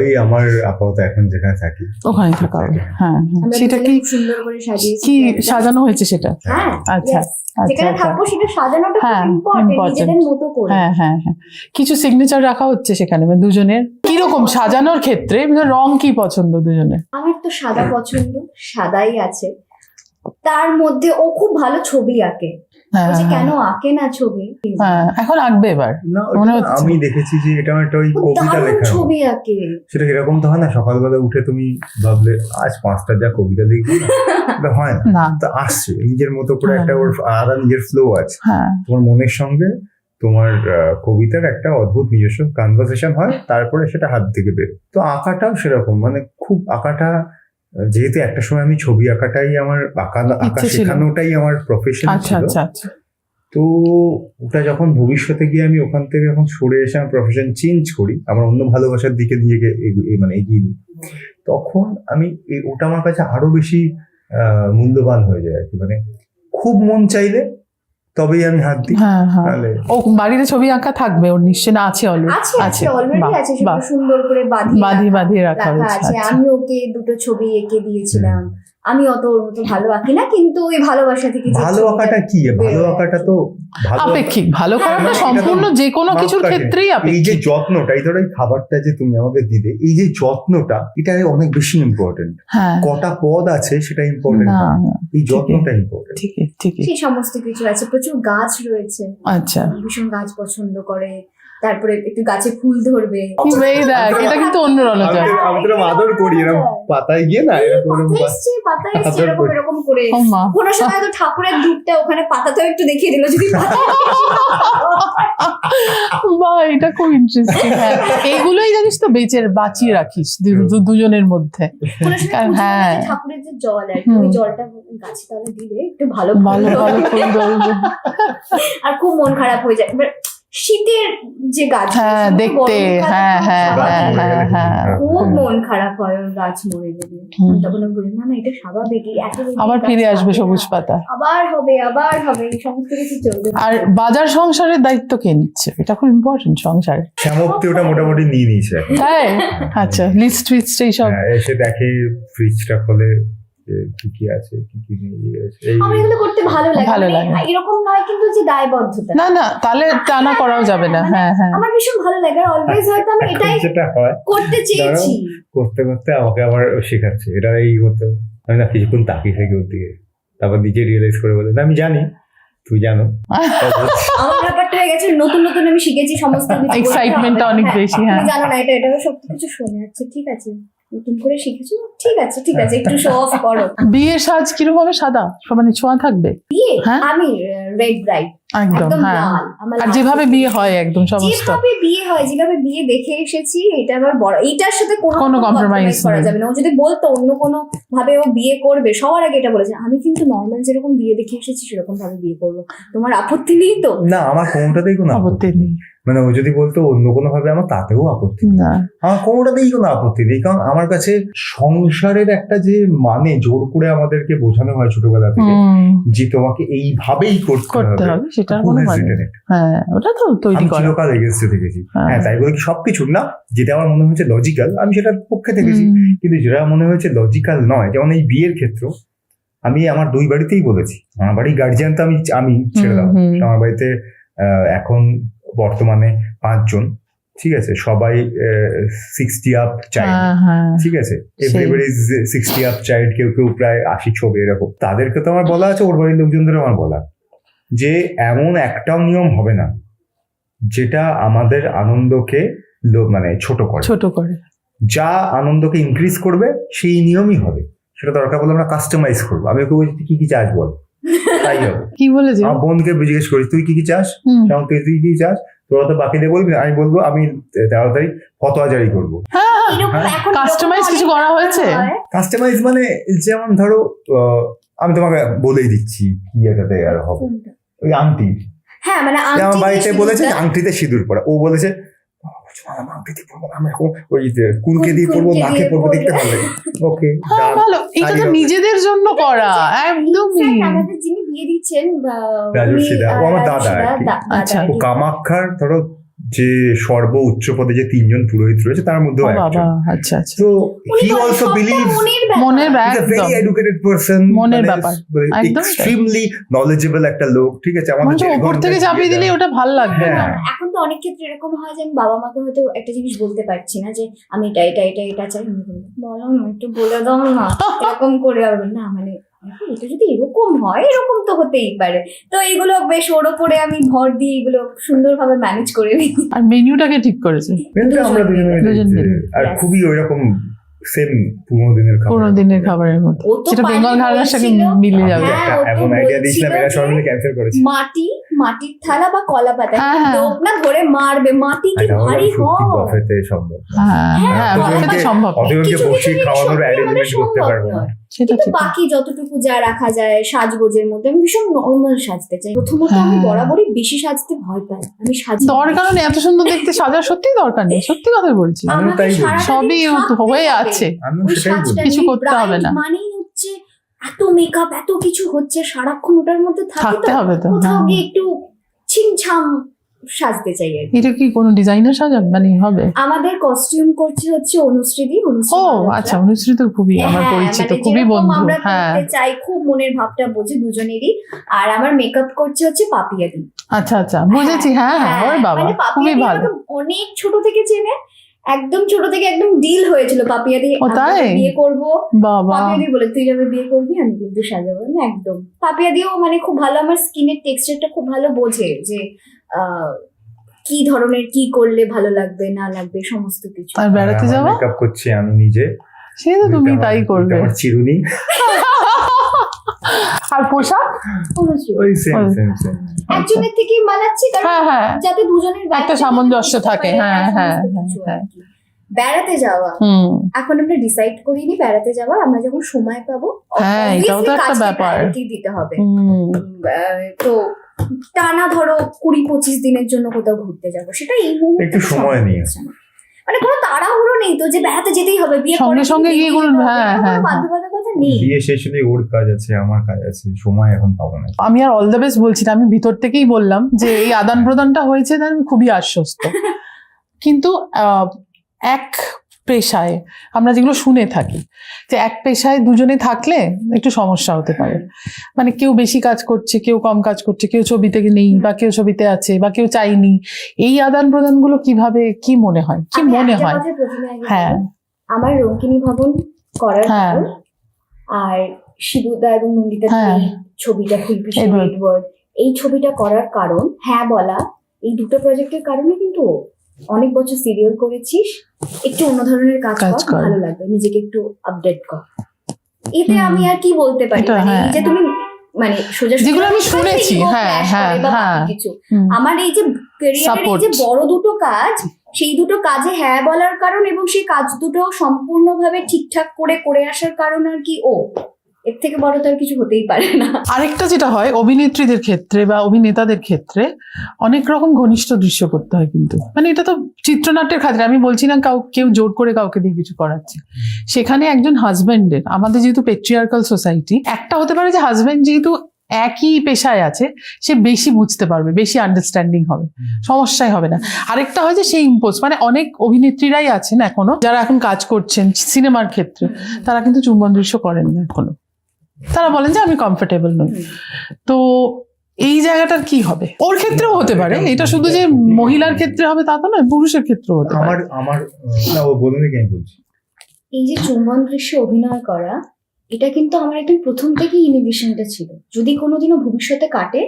এই আমার আপাতত এখন যেখানে থাকি ওখানে থাকা হবে। হ্যাঁ, হ্যাঁ। আমরা সেটা দুজনে কি খুব সুন্দর করে সাজিয়েছি কি জায়গাটা। সাজানো হয়েছে সেটা? হ্যাঁ আচ্ছা, yes. আচ্ছা, যেখানে আচ্ছা। থাকবো সেটা সাজানোটা হ্যাঁ, খুব ইম্পর্টেন্ট, important. নিজেদের মতো করে। হ্যাঁ, হ্যাঁ, হ্যাঁ। কিছু সিগনেচার রাখা হচ্ছে সেখানে, মানে দুজনের কিরকম সাজানোর ক্ষেত্রে রং কি পছন্দ দুজনের? আমার তো সাদা পছন্দ, সাদাই আছে। তার মধ্যে ও খুব ভালো ছবি আঁকে, হ্যাঁ, ও যে হ্যাঁ, কেন আঁকে না ছবি, হ্যাঁ, এখন আঁকবে এবার। না, মনে ওটা হচ্ছে। আমি দেখেছি যে এটা একটা ওই ও কবিতা দারুণ লেখা। ছবি আঁকে। সেটা এরকম তো হয় না, সকালবেলা উঠে তুমি ভাবলে আজ 5টা যা কবিতা লিখবো না, এটা হয় না। না, তো আসছে নিজের মতো করে হ্যাঁ। একটা ওর আলাদা নিজের ফ্লো আছে। হ্যাঁ, তোমার মনের সঙ্গে তোমার কবিতার একটা অদ্ভুত নিজস্ব কনভারসেশন হয়, তারপরে সেটা হাত থেকে বের। তো আঁকাটাও সেরকম, মানে খুব আঁকাটা যেহেতু একটা সময় আমি ছবি আঁকাটাই আমার আঁকা ইচ্ছে ছিল। শেখানোটাই আমার প্রফেশন আচ্ছা ছিল, আচ্ছা আচ্ছা। তো ওটা যখন ভবিষ্যতে গিয়ে আমি ওখান থেকে যখন সরে এসে আমার প্রফেশন চেঞ্জ করি, আমার অন্য ভালোবাসার দিকে দিয়ে মানে এগিয়ে নিই, তখন আমি ওটা আমার কাছে আরো বেশি মূল্যবান হয়ে যায় আর কি। মানে খুব মন চাইলে তবেই আমি হাত দিই, হ্যাঁ হ্যাঁ। তাহলে ও বাড়িতে ছবি আঁকা থাকবে ওর নিশ্চয়, না আছে অলরেডি? আছে অলরেডি বাহ, আছে, সেগুলো বাহ। সুন্দর করে বাঁধিয়ে রাখা রাখা হয়েছে, আছে। আচ্ছা। আমি ওকে দুটো ছবি এঁকে দিয়েছিলাম। আমি অত ওর মতো ভালো আঁকি না, কিন্তু ওই ভালোবাসা থেকে যে ভালো ছবিটা আঁকাটা কি, ভালো বেরোয় আঁকাটা তো ভালো আপেক্ষিক, ভালো খারাপটা হ্যাঁ, সম্পূর্ণ যে কোনো কিছুর মাপকাঠি। ক্ষেত্রেই এই যে আপেক্ষিক। যত্নটা, এই ধরো এই খাবারটা যে তুমি আমাকে দিলে, এই যে যত্নটা, এটা অনেক বেশি ইম্পর্টেন্ট। হ্যাঁ, কটা পদ আছে সেটা ইম্পর্টেন্ট, না না, এই যত্নটা ইম্পর্টেন্ট। ঠিকই ঠিকই। সেই সমস্ত কিছু আছে। প্রচুর গাছ রয়েছে, আচ্ছা, ভীষণ গাছ পছন্দ করে। তারপরে একটু গাছে ফুল ধরবে, এই দেখ, এটা কিন্তু অন্য রণজয়। আমি তো আদর করি এরকম পাতায় গিয়ে না, এরকম পাতা এসছে আদর এরকম করি। এরকম করে। ও মা। কোনো সময় তো ঠাকুরের ধূপটা ওখানে পাতাতেও একটু দেখিয়ে দিল, যদি পাতা বাহ, এটা খুব ইন্টারেস্টিং। হ্যাঁ, এইগুলোই জানিস তো বাঁচিয়ে রাখিস দুজনের মধ্যে। কোনো সময় কারণ পুজোর হ্যাঁ। মধ্যে ঠাকুরের যে জল আর কি, ওই জলটা গাছে তলে দিলে একটু ভালো ভালো ভালো ফুল ধরবে। আর খুব মন খারাপ হয়ে যায়। এবার শীতের যে গাছ, হ্যাঁ, দেখতে, হ্যাঁ হ্যাঁ হ্যাঁ হ্যাঁ হ্যাঁ। খুব মন খারাপ হয় ওর গাছ মরে গেলে। হুম। তখন আমি বলি, না না, এটা স্বাভাবিক, এত দিন আবার গাছ ফিরে আসবে থাকে না। সবুজ পাতা। আবার হবে এই সমস্ত কিছু চলবে। আর বাজার সংসারের দায়িত্ব কে নিচ্ছে? এটা খুব ইম্পর্টেন্ট সংসারে। শ্যামক্তি ওটা মোটামুটি নিয়ে নিয়েছে এখন। তাই? আচ্ছা, লিস্ট ফিস্ট এইসব। হ্যাঁ, এসে দেখে ফ্রিজটা খোলে যে কি কি আছে, কি কি নেই আছে, এই আমার এগুলো করতে ভালো লাগে। ভালো মানে লাগে। এরকম নয় কিন্তু যে দায়বদ্ধতা। না না, তাহলে টানা করাও যাবে না। হ্যাঁ হ্যাঁ। আমার ভীষণ ভালো লাগে, আর অলওয়েজ হয়তো আমি এখন এটাই যেটা হয় করতে চেয়েছি। করতে করতে আমাকে আবার শেখাচ্ছে, এটা এই করতে হবে। আমি না কিছুক্ষণ তাকিয়ে থাকি ওর দিকে, তারপর নিজে রিয়েলাইজ করে বলে, না আমি জানি, তুই জানো। আমার ব্যাপারটা হয়ে গেছে, নতুন নতুন আমি শিখেছি সমস্ত কিছু। Excitement টা অনেক বেশি, হ্যাঁ। তুমি জানো না এটা সব কিছু শোনে। আচ্ছা ঠিক আছে, নতুন করে শিখেছো, ঠিক আছে ঠিক আছে, একটু শো অফ করো। বিয়ের সাজ কিরকম হবে? সাদা, মানে ছোঁয়া থাকবে? বিয়ে হ্যাঁ। আমি রেড ব্রাইড, একদম, একদম হ্যাঁ। লাল। আমার আর লাল যেভাবে পছন্দ। বিয়ে হয় একদম সমস্ত। যেভাবে বিয়ে হয়, যেভাবে বিয়ে দেখে এসেছি, এটা আবার বড়, এইটার সাথে কোনো কোনো compromise করা নেই। যাবে না। ও যদি বলতো অন্য কোনো ভাবে ও বিয়ে করবে, সবার আগে এটা বলেছে, আমি কিন্তু নর্মাল যেরকম বিয়ে দেখে এসেছি সেরকম ভাবে বিয়ে করবো। তোমার আপত্তি নেই তো? না, আমার কোনোটাতেই কোনো আপত্তি নেই। মানে ও যদি বলতো অন্য কোনো ভাবে, আমার তাতেও আপত্তি নেই। না, আমার কোনোটাতেই কোনো আপত্তি নেই, কারণ আমার কাছে সংসারের একটা যে মানে জোর করে আমাদেরকে বোঝানো হয় ছোটবেলা থেকে, যে তোমাকে এইভাবেই করতে করতে হবে, হবে, সেটার Who কোনো has মানে written নেই। it? হ্যাঁ, ওটা তো তৈরি আমি করা। চিরকাল এগেন্স্টে থেকেছি। হ্যাঁ। হ্যাঁ, তাই বলে কি সবকিছু না, যেটা আমার মনে হচ্ছে লজিক্যাল আমি সেটার পক্ষে থেকেছি, কিন্তু যেটা মনে হয়েছে লজিক্যাল নয়, যেমন এই বিয়ের ক্ষেত্র, আমি আমার দুই বাড়িতেই বলেছি। আমার বাড়ির গার্জিয়ান তো আমি ছেড়ে দাও, আমার বাড়িতে এখন বর্তমানে 5 জন, ঠিক আছে, সবাই 60 আপ চাইল্ড, ঠিক আছে, এভরিবডি ইজ 60 আপ চাইল্ড, কেউ কেউ প্রায় 80 ছবি এরকম। তাদেরকে তো আমার বলা আছে, ওর বাড়ির লোকজনদের আমার বলা, যে এমন একটাও নিয়ম হবে না যেটা আমাদের আনন্দকে মানে ছোট করে, যা আনন্দকে ইনক্রিজ করবে সেই নিয়মই হবে। সেটা দরকার বলে আমরা কাস্টমাইজ করবো। আমি ওকে বলছি কি কি চাস বল, তাই হবে। কি বলেছে? আমার বোনকে জিজ্ঞেস করিস তুই কি কি চাস, তুই কি চাস, তোরা তো বাকিদের বলবি, আমি বলবো আমি 13 তারিখ ফতোয়া জারি করবো। কাস্টমাইজ কিছু করা হয়েছে? কাস্টমাইজ মানে যেমন ধরো আমি তোমাকে বলেই দিচ্ছি কি এটাতে আর হবে, ওই আংটি। হ্যাঁ, মানে আমার বাড়িতে বলেছে আংটিতে সিঁদুর পরা, ও বলেছে আংটিতে পরবো, আমি এখন ওই কুলকে দিয়ে পরবো, নাকে পরবো, দেখতে ভালো লাগে। ওকে, ভালো, এটা তো নিজেদের জন্য করা একদমই। আমাদের যিনি বিয়ে দিচ্ছেন, রাজর্ষি দা, ও আমার দাদা আর কি। আচ্ছা। ও কামাখ্যার ধরো যে সর্ব উচ্চ পদে যে 3 জন পুরোহিত রয়েছে তার মধ্যেও একজন। আচ্ছা আচ্ছা। তো হি অলসো বিলিভস, মনের ব্যাপার, ভেরি এডুকেটেড পারসন, মনের ব্যাপার, এক্সট্রিমলি নলেজেবল একটা লোক, ঠিক আছে। আমাদের উপর থেকে চাপিয়ে দিলে ওটা ভালো লাগবে না। এখন তো অনেক ক্ষেত্রে এরকম হয় যে আমি বাবা মাকে হয়তো একটা জিনিস বলতে পারছি না, যে আমি এটা এটা এটা এটা চাই, বলো না একটু বলে দাও না, এরকম করে আর না, মানে এটা যদি এরকম হয়, এরকম তো হতেই পারে। তো এইগুলো বেশ ওর ওপরে আমি ভর দিয়ে এগুলো সুন্দরভাবে ম্যানেজ করে নিই। আর মেনুটাকে ঠিক করেছে আমরা দুজনে, আর খুবই ওইরকম সেম পুরোনো দিনের খাবারের মতো, সেটা বেঙ্গল ঘরানার সাথে মিলে যাবে। এমন আইডিয়া দিয়েছিলাম, এরা সবাই মিলে ক্যান্সেল করেছে। মাটির থালা বা কলা পাতা হ্যাঁ, হ্যাঁ। লোক না ধরে মারবে, মাটি কি ভারী হয়। বাফেতে সম্ভব হ্যাঁ হ্যাঁ অতজনকে- বাফেতে সম্ভব না। অতজনকে কিছু বসিয়ে জিনিস খাওয়ানোর সত্যি অ্যারেঞ্জমেন্ট আমাদের করতে সম্ভব পারবো না। নয়। সেটা কিন্তু ঠিক। বাকি যতটুকু যা রাখা যায় সাজগোজের মধ্যে আমি ভীষণ নর্মাল সাজতে চাই। প্রথমত আমি হ্যাঁ। বরাবরই বেশি সাজতে ভয় পাই, আমি সাজি না। দরকার নেই, এত সুন্দর দেখতে সাজার সত্যি দরকার নেই, সত্যি কথা বলছি। আমিও আমাকে তাই বলি। সারাটা দিন সবই থাকতে হয়ে হবে। আছে, আমি ওই সেটাই বলি। সাজটা কিছু নেই, করতে হবে bride না। মানেই হচ্ছে এত মেকআপ, এত কিছু হচ্ছে, সারাক্ষণ ওটার মধ্যে থাকতে হবে তো। কোথাও হ্যাঁ। গিয়ে একটু ছিমছাম সাজতে চাই আর কি। এটা কি কোনো ডিজাইনার সাজান মানে হবে? আমাদের কস্টিউম করছে হচ্ছে অনুশ্রীদি। ও আচ্ছা, অনুশ্রী তো খুবই আমার পরিচিত, খুবই বন্ধু। আমরা হ্যাঁ করতে চাই, খুব মনের ভাবটা বোঝে দুজনেরই। আর আমার মেকআপ করছে হচ্ছে পাপিয়াদি। আচ্ছা আচ্ছা বুঝেছি। হ্যাঁ হ্যাঁ ওরে বাবা মানে খুবই পাপিয়াদি ভালো। আমাকে অনেক ছোট থেকে চেনে, একদম ছোট থেকে একদম ডিল হয়েছিল পাপিয়াদি ও তাই? আমরা বিয়ে করব। বাবা পাপিয়াদি বলে তুই যবে বিয়ে করবি আমি কিন্তু সাজাবো না একদম। পাপিয়াদিও মানে খুব ভালো আমার স্কিনের টেক্সচারটা খুব ভালো বোঝে যে কি ধরনের কি করলে ভালো লাগবে না লাগবে সমস্ত কিছু। আর বেড়াতে যাওয়া মেকআপ করছি আমি নিজে। সে তো তুমি তাই করবে। আমার চিরুনি আর পোশাক অনুশ্রী ওই সেম সেম সেম। একজনের থেকেই মানাচ্ছি কারণ হ্যাঁ হ্যাঁ যাতে দুজনের একটা দায়িত্ব সামঞ্জস্য বুঝতে থাকে, পারে, হ্যাঁ, হ্যাঁ, সমস্ত কিছু হ্যাঁ, আর কি। বেড়াতে যাওয়া হুম এখন আমরা ডিসাইড করিনি বেড়াতে যাওয়া, আমরা যখন সময় পাবো হ্যাঁ, এটাও তো obviously একটা কাজকে ব্যাপার। priority দিতে হবে। হুম তো টানা ধরো 20-25 দিনের জন্য কোথাও ঘুরতে যাবো, সেটা এই মুহূর্তে একটু তো সময় সম্ভব নিয়ে। হচ্ছে না। মানে কোনো তাড়াহুড়ো নেই তো যে বেড়াতে যেতেই হবে, বিয়ে সঙ্গে পরে সঙ্গে গিয়ে বেরিয়ে কোনো- যেতে হবে, হ্যাঁ, এরকম হ্যাঁ, কোনো হ্যাঁ। বাধ্যবাধকতা নেই। বিয়ে শেষ হলে ওর কাজ আছে, আমার কাজ আছে, সময় এখন পাবো না। আমি আর অল দ্য বেস্ট বলছি না, আমি ভিতর থেকেই বললাম যে এই আদান প্রদানটা হয়েছে তাই আমি খুবই আশ্বস্ত। কিন্তু এক পেশায় আমরা যেগুলো শুনে থাকি যে এক পেশায় দুজনে থাকলে একটু সমস্যা হতে পারে, মানে কেউ বেশি কাজ করছে, কেউ কম কাজ করছে, কেউ ছবিতে নেই বা কেউ ছবিতে আছে বা কেউ চাইনি। এই আদান প্রদানগুলো কিভাবে, কি মনে হয়, কি আমি মনে একটা হয়? কথা প্রথমে আগে হ্যাঁ বলি, আমার রঙ্কিনী ভবন করার হ্যাঁ। কারণ আর শিবুদা এবং নন্দিতা হ্যাঁ। ছবিটা ফুলপিস এডওয়ার্ড। এডওয়ার্ড এই ছবিটা করার কারণ, হ্যাঁ বলা, এই দুটো প্রজেক্টের কারণে কিন্তু ও। অনেক বছর সিরিয়াল করেছিস, একটু অন্য ধরনের কাজ কাজ কর, কর। ভালো লাগবে, নিজেকে একটু আপডেট কর। এতে হুম। আমি আর কি বলতে পারি, এটা মানে এই হ্যাঁ। যে তুমি মানে সোজা যেগুলো আমি কথা শুনেছি, বলতে হ্যাঁ, clash হ্যাঁ, করে বা বাকি হ্যাঁ। কিছু। হুম। আমার এই যে ক্যারিয়ারের এই যে Support. বড় দুটো কাজ, সেই দুটো কাজে হ্যাঁ বলার কারণ এবং সেই কাজ দুটো সম্পূর্ণভাবে ঠিকঠাক করে আসার কারণ আর কি ও। এর থেকে বড় তো আর কিছু হতেই পারে না। আরেকটা যেটা হয় অভিনেত্রীদের ক্ষেত্রে বা অভিনেতাদের ক্ষেত্রে অনেক রকম ঘনিষ্ঠ দৃশ্য করতে হয়, কিন্তু মানে এটা তো চিত্রনাট্যের ক্ষেত্রে আমি বলছি না কেউ জোর করে কাউকে দিয়ে কিছু করাচ্ছে। সেখানে একজন হাজবেন্ডের, আমাদের যেহেতু পেট্রিয়ার্কাল সোসাইটি, একটা হতে পারে যে হাজবেন্ড যেহেতু একই পেশায় আছে সে বেশি বুঝতে পারবে, বেশি আন্ডারস্ট্যান্ডিং হবে, সমস্যাই হবে না। আরেকটা হয় যে সে ইম্পোজ, মানে অনেক অভিনেত্রীরাই আছেন এখনো যারা এখন কাজ করছেন সিনেমার ক্ষেত্রে, তারা কিন্তু চুম্বন দৃশ্য করেন না এখনো, তারা বলেন যে আমি কমফোর্টেবল নই। তো এই জায়গাটার কি হবে? ওর ক্ষেত্রেও হতে পারে, এটা শুধু যে মহিলার ক্ষেত্রে হবে তা তো নয়, পুরুষের ক্ষেত্রেও হতে পারে। আমার না, ও বলুন আমি বলছি। এই যে চুম্বন দৃশ্যে অভিনয় করা, এটা কিন্তু আমার একদম প্রথম থেকেই ইনহিবিশনটা ছিল। যদি কোনোদিনও ভবিষ্যতে কাটে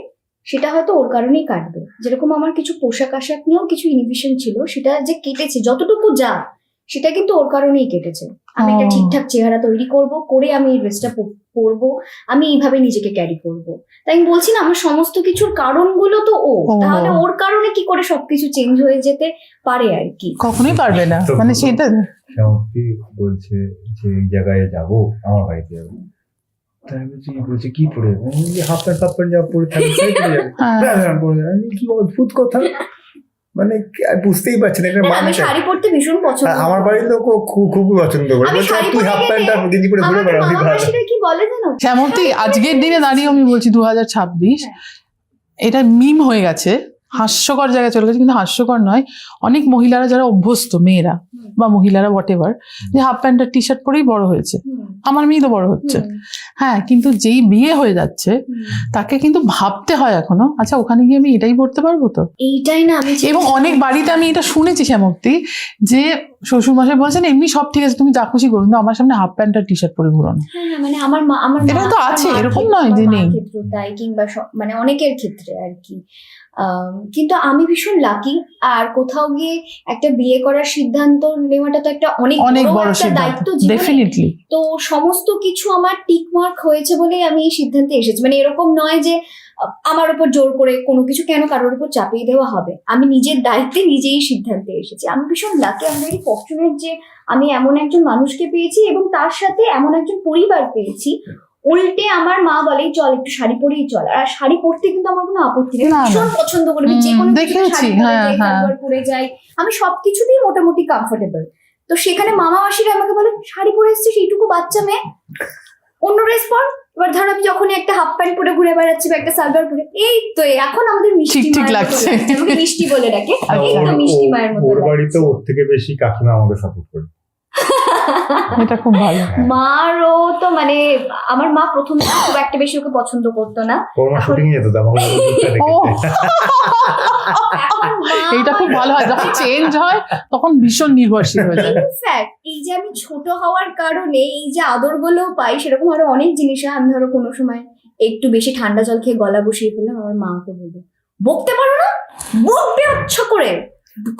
সেটা হয়তো ওর কারণেই কাটবে। যেরকম আমার কিছু পোশাক আশাক নিয়েও কিছু ইনহিবিশন ছিল, সেটা যে কেটেছে যতটুকু যা, সেটা কিন্তু ওর কারণেই কেটেছে। আমি একটা ঠিকঠাক চেহারা তৈরি করে আমি এই ড্রেসটা পরবো, আমি এইভাবে নিজেকে ক্যারি করব। তাই আমি বলছি না, আমার সমস্ত কিছুর কারণগুলো তো ও, তাহলে ওর কারণে কি করে সবকিছু চেঞ্জ হয়ে যেতে পারে আর কি? কখনোই পারবে না, মানে সেটা শ্যামকি বলছে যে এই জায়গায় যাবো, আমার বাড়িতে যাবো। তাই আমি বলছি কি পরে হাফ প্যান্ট যা পরে থাকবে তাই পরে যাবে। আমি কি অদ্ভুত কথা, মানে বুঝতেই পারছি না এটা আমি মানে। শাড়ি পরতে ভীষণ পছন্দ আমার বাড়ির লোক খুবই পছন্দ করে, আমি বলছে শাড়ি তুই পরে হাফ গেলে প্যান্ট আর গেঞ্জি পরে ঘুরে আমার বেড়াবি মামা ভালো। মাসিরা কি বলে জানো? যেমনটি আজকের দিনে দাঁড়িয়ে আমি বলছি 2026 এটা মিম হয়ে গেছে, হাস্যকর জায়গায় চলে গেছে, কিন্তু হাস্যকর নয়। অনেক মহিলারা যারা অভ্যস্ত, মেয়েরা বা মহিলারা হোয়াট এভার, যে হাফ প্যান্ট আর টি শার্ট পরেই বড় হয়েছে, আমার মেয়ে তো বড় হচ্ছে, হ্যাঁ, কিন্তু যেই বিয়ে হয়ে যাচ্ছে তাকে কিন্তু ভাবতে হয় এখনো, আচ্ছা ওখানে গিয়ে আমি এটাই পড়তে পারবো তো? এইটাই না আমি এবং অনেক বাড়িতে আমি এটা শুনেছি শ্যামক্তি, যে শ্বশুরমশাই বলছেন এমনি সব ঠিক আছে তুমি যা খুশি করুন, কিন্তু আমার সামনে হাফ প্যান্ট আর টি শার্ট পরে ঘুরো না। হ্যাঁ, মানে আমার মা এটা তো আছে, এরকম নয় যে নেই। ক্ষেত্রে তাই, কিংবা মানে অনেকের ক্ষেত্রে আর কি। কিন্তু আমি ভীষণ লাকি। আর কোথাও গিয়ে একটা বিয়ে করার সিদ্ধান্ত নেওয়াটা তো একটা অনেক অনেক বড় বড় একটা সিদ্ধান্ত, দায়িত্ব জীবনে। ডেফিনেটলি। তো সমস্ত কিছু আমার টিক মার্ক হয়েছে বলেই আমি এই সিদ্ধান্তে এসেছি। মানে এরকম নয় যে আমার উপর জোর করে কোনো কিছু কেন কারোর উপর চাপিয়ে দেওয়া হবে, আমি নিজের দায়িত্বে নিজেই সিদ্ধান্তে এসেছি। আমি ভীষণ লাকি, আমি ভেরি ফরচুনেট যে আমি এমন একজন মানুষকে পেয়েছি এবং তার সাথে এমন একজন পরিবার পেয়েছি। উল্টে আমার মা বলে চল একটু শাড়ি পরেই চল, আর শাড়ি পরতে কিন্তু আমার কোনো আপত্তি নেই, না, না। ভীষণ পছন্দ করি আমি যে কোনো দেখেছি, শাড়ি পরে হ্যাঁ, যাই, হ্যাঁ। সালোয়ার পরে যাই, আমি সবকিছুতেই মোটামুটি কমফোর্টেবল। তো সেখানে মামা মাসিরা আমাকে বলে শাড়ি পরে এসেছিস, এইটুকু বাচ্চা মেয়ে, অন্য ড্রেস পর। এবার ধর আমি যখনই একটা হাফ প্যান্ট পরে ঘুরে বেড়াচ্ছি বা একটা সালোয়ার পরে, এই তো এখন আমাদের মিষ্টি ঠিক ঠিক মায়ের মতো লাগছে। লাগছে। আমাকে মিষ্টি বলে ডাকে, এই তো মিষ্টি মায়ের মতো ওর বাড়িতে লাগছে। ওর থেকে বেশি কাকিমা আমাকে সাপোর্ট করে। এটা খুব ভালো। মারও তো মানে আমার মা প্রথম খুব একটা বেশি ওকে পছন্দ করতো না। ওর মা শুটিং এ যেত তো আমাকে ওর মুখটা ও, দেখেছে। এখন মা এইটা খুব ভালো হয়, যখন চেঞ্জ হয় তখন ভীষণ নির্ভরশীল হয়ে যায়। ইনফ্যাক্ট এই যে আমি ছোট হওয়ার কারণে এই যে আদর গুলো পাই, সেরকম আরো অনেক জিনিস হয়। আমি ধরো কোনো সময় একটু বেশি ঠান্ডা জল খেয়ে গলা বসিয়ে ফেললাম, আমার মা ওকে বলবে বকতে পারো না, বকবে আচ্ছা করে,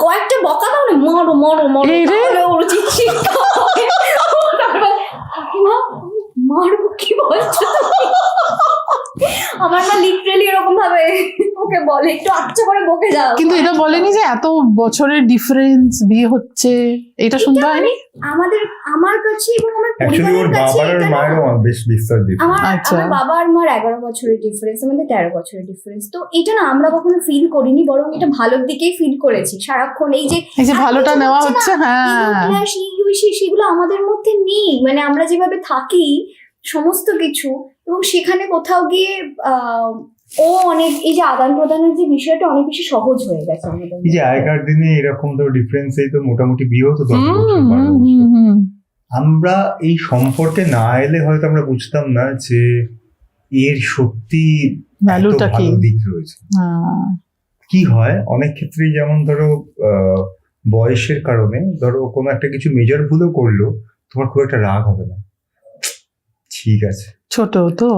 কয়েকটা বকা দাও না, মরো মরো মরো, এই রে। তাহলে ওর উচিত শিক্ষা হবে। তারপর, কাকিমা মারবো কি বলছো তুমি? আমার মা লিটারালি এরকম ভাবে ওকে বলে একটু আচ্ছা করে বকে যাও। কিন্তু এটা বলেনি যে এত বছরের ডিফারেন্স, বিয়ে হচ্ছে, এটা শুনতে হয়নি? আমার কাছে এবং আমার অ্যাকচুয়ালি ওর পরিবারের কাছে বাবার আর এটা না- মায়েরও বেশ বিস্তার দিত। আচ্ছা। আমার বাবা আর মার 11 বছরের ডিফারেন্স, আমাদের 13 বছরের ডিফারেন্স। তো এটা না আমরা কখনো ফিল করিনি, বরং এটা ভালোর দিকেই ফিল করেছি সারাক্ষণ। এই যে এই যে ভালোটা কিছু নেওয়া হচ্ছে হচ্ছে, হ্যাঁ। clash, এই বিষয় সেগুলো আমাদের মধ্যে নেই। মানে আমরা যেভাবে থাকি সমস্ত কিছু, এবং সেখানে কোথাও গিয়ে ও অনেক এই যে আদান প্রদানের যে বিষয়টা অনেক বেশি সহজ হয়ে গেছে আমাদের এই যে মধ্যে। আগেকার দিনে এরকম তো ডিফারেন্স এই তো মোটামুটি বিয়ে হতো 10 বছর, হুম, 12 হুম, বছর। হুম। আমরা এই সম্পর্কে না এলে হয়তো আমরা বুঝতাম না যে এর সত্যি এত ভ্যালুটা কি? ভালো দিক রয়েছে। হ্যাঁ। কি হয় অনেক ক্ষেত্রেই, যেমন ধরো বয়সের কারণে ধরো কোনো একটা কিছু মেজর ভুলও করলো, তোমার খুব একটা রাগ হবে না, ঠিক আছে। ছোট তো,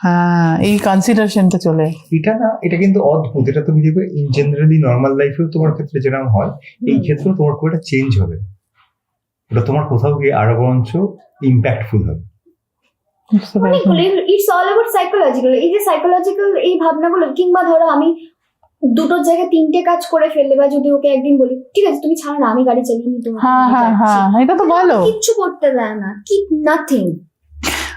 হ্যাঁ, এই কনসিডারেশনটা চলে আসে। এটা না, এটা কিন্তু অদ্ভুত। এটা তুমি দেখবে ইন জেনারেলি নর্মাল লাইফেও তোমার ক্ষেত্রে যেরকম হয়, এই ক্ষেত্রেও তোমার খুব একটা চেঞ্জ হবে না। ওটা তোমার কোথাও গিয়ে আরো বরঞ্চ ইম্প্যাক্টফুল হবে। বুঝতে পেরেছি। অনেকগুলো, ইটস অল অ্যাবাউট সাইকোলজিক্যাল। এই যে সাইকোলজিক্যাল এই ভাবনাগুলো, কিংবা ধরো আমি দুটোর জায়গায় তিনটে কাজ করে ফেললে, বা যদি ওকে একদিন বলি ঠিক আছে তুমি ছাড়ো না, আমি গাড়ি চালিয়ে নিই, তোমার হ্যাঁ, হ্যাঁ, হ্যাঁ, এটা তো ভালো। কিচ্ছু করতে দেয় না, কি নাথিং,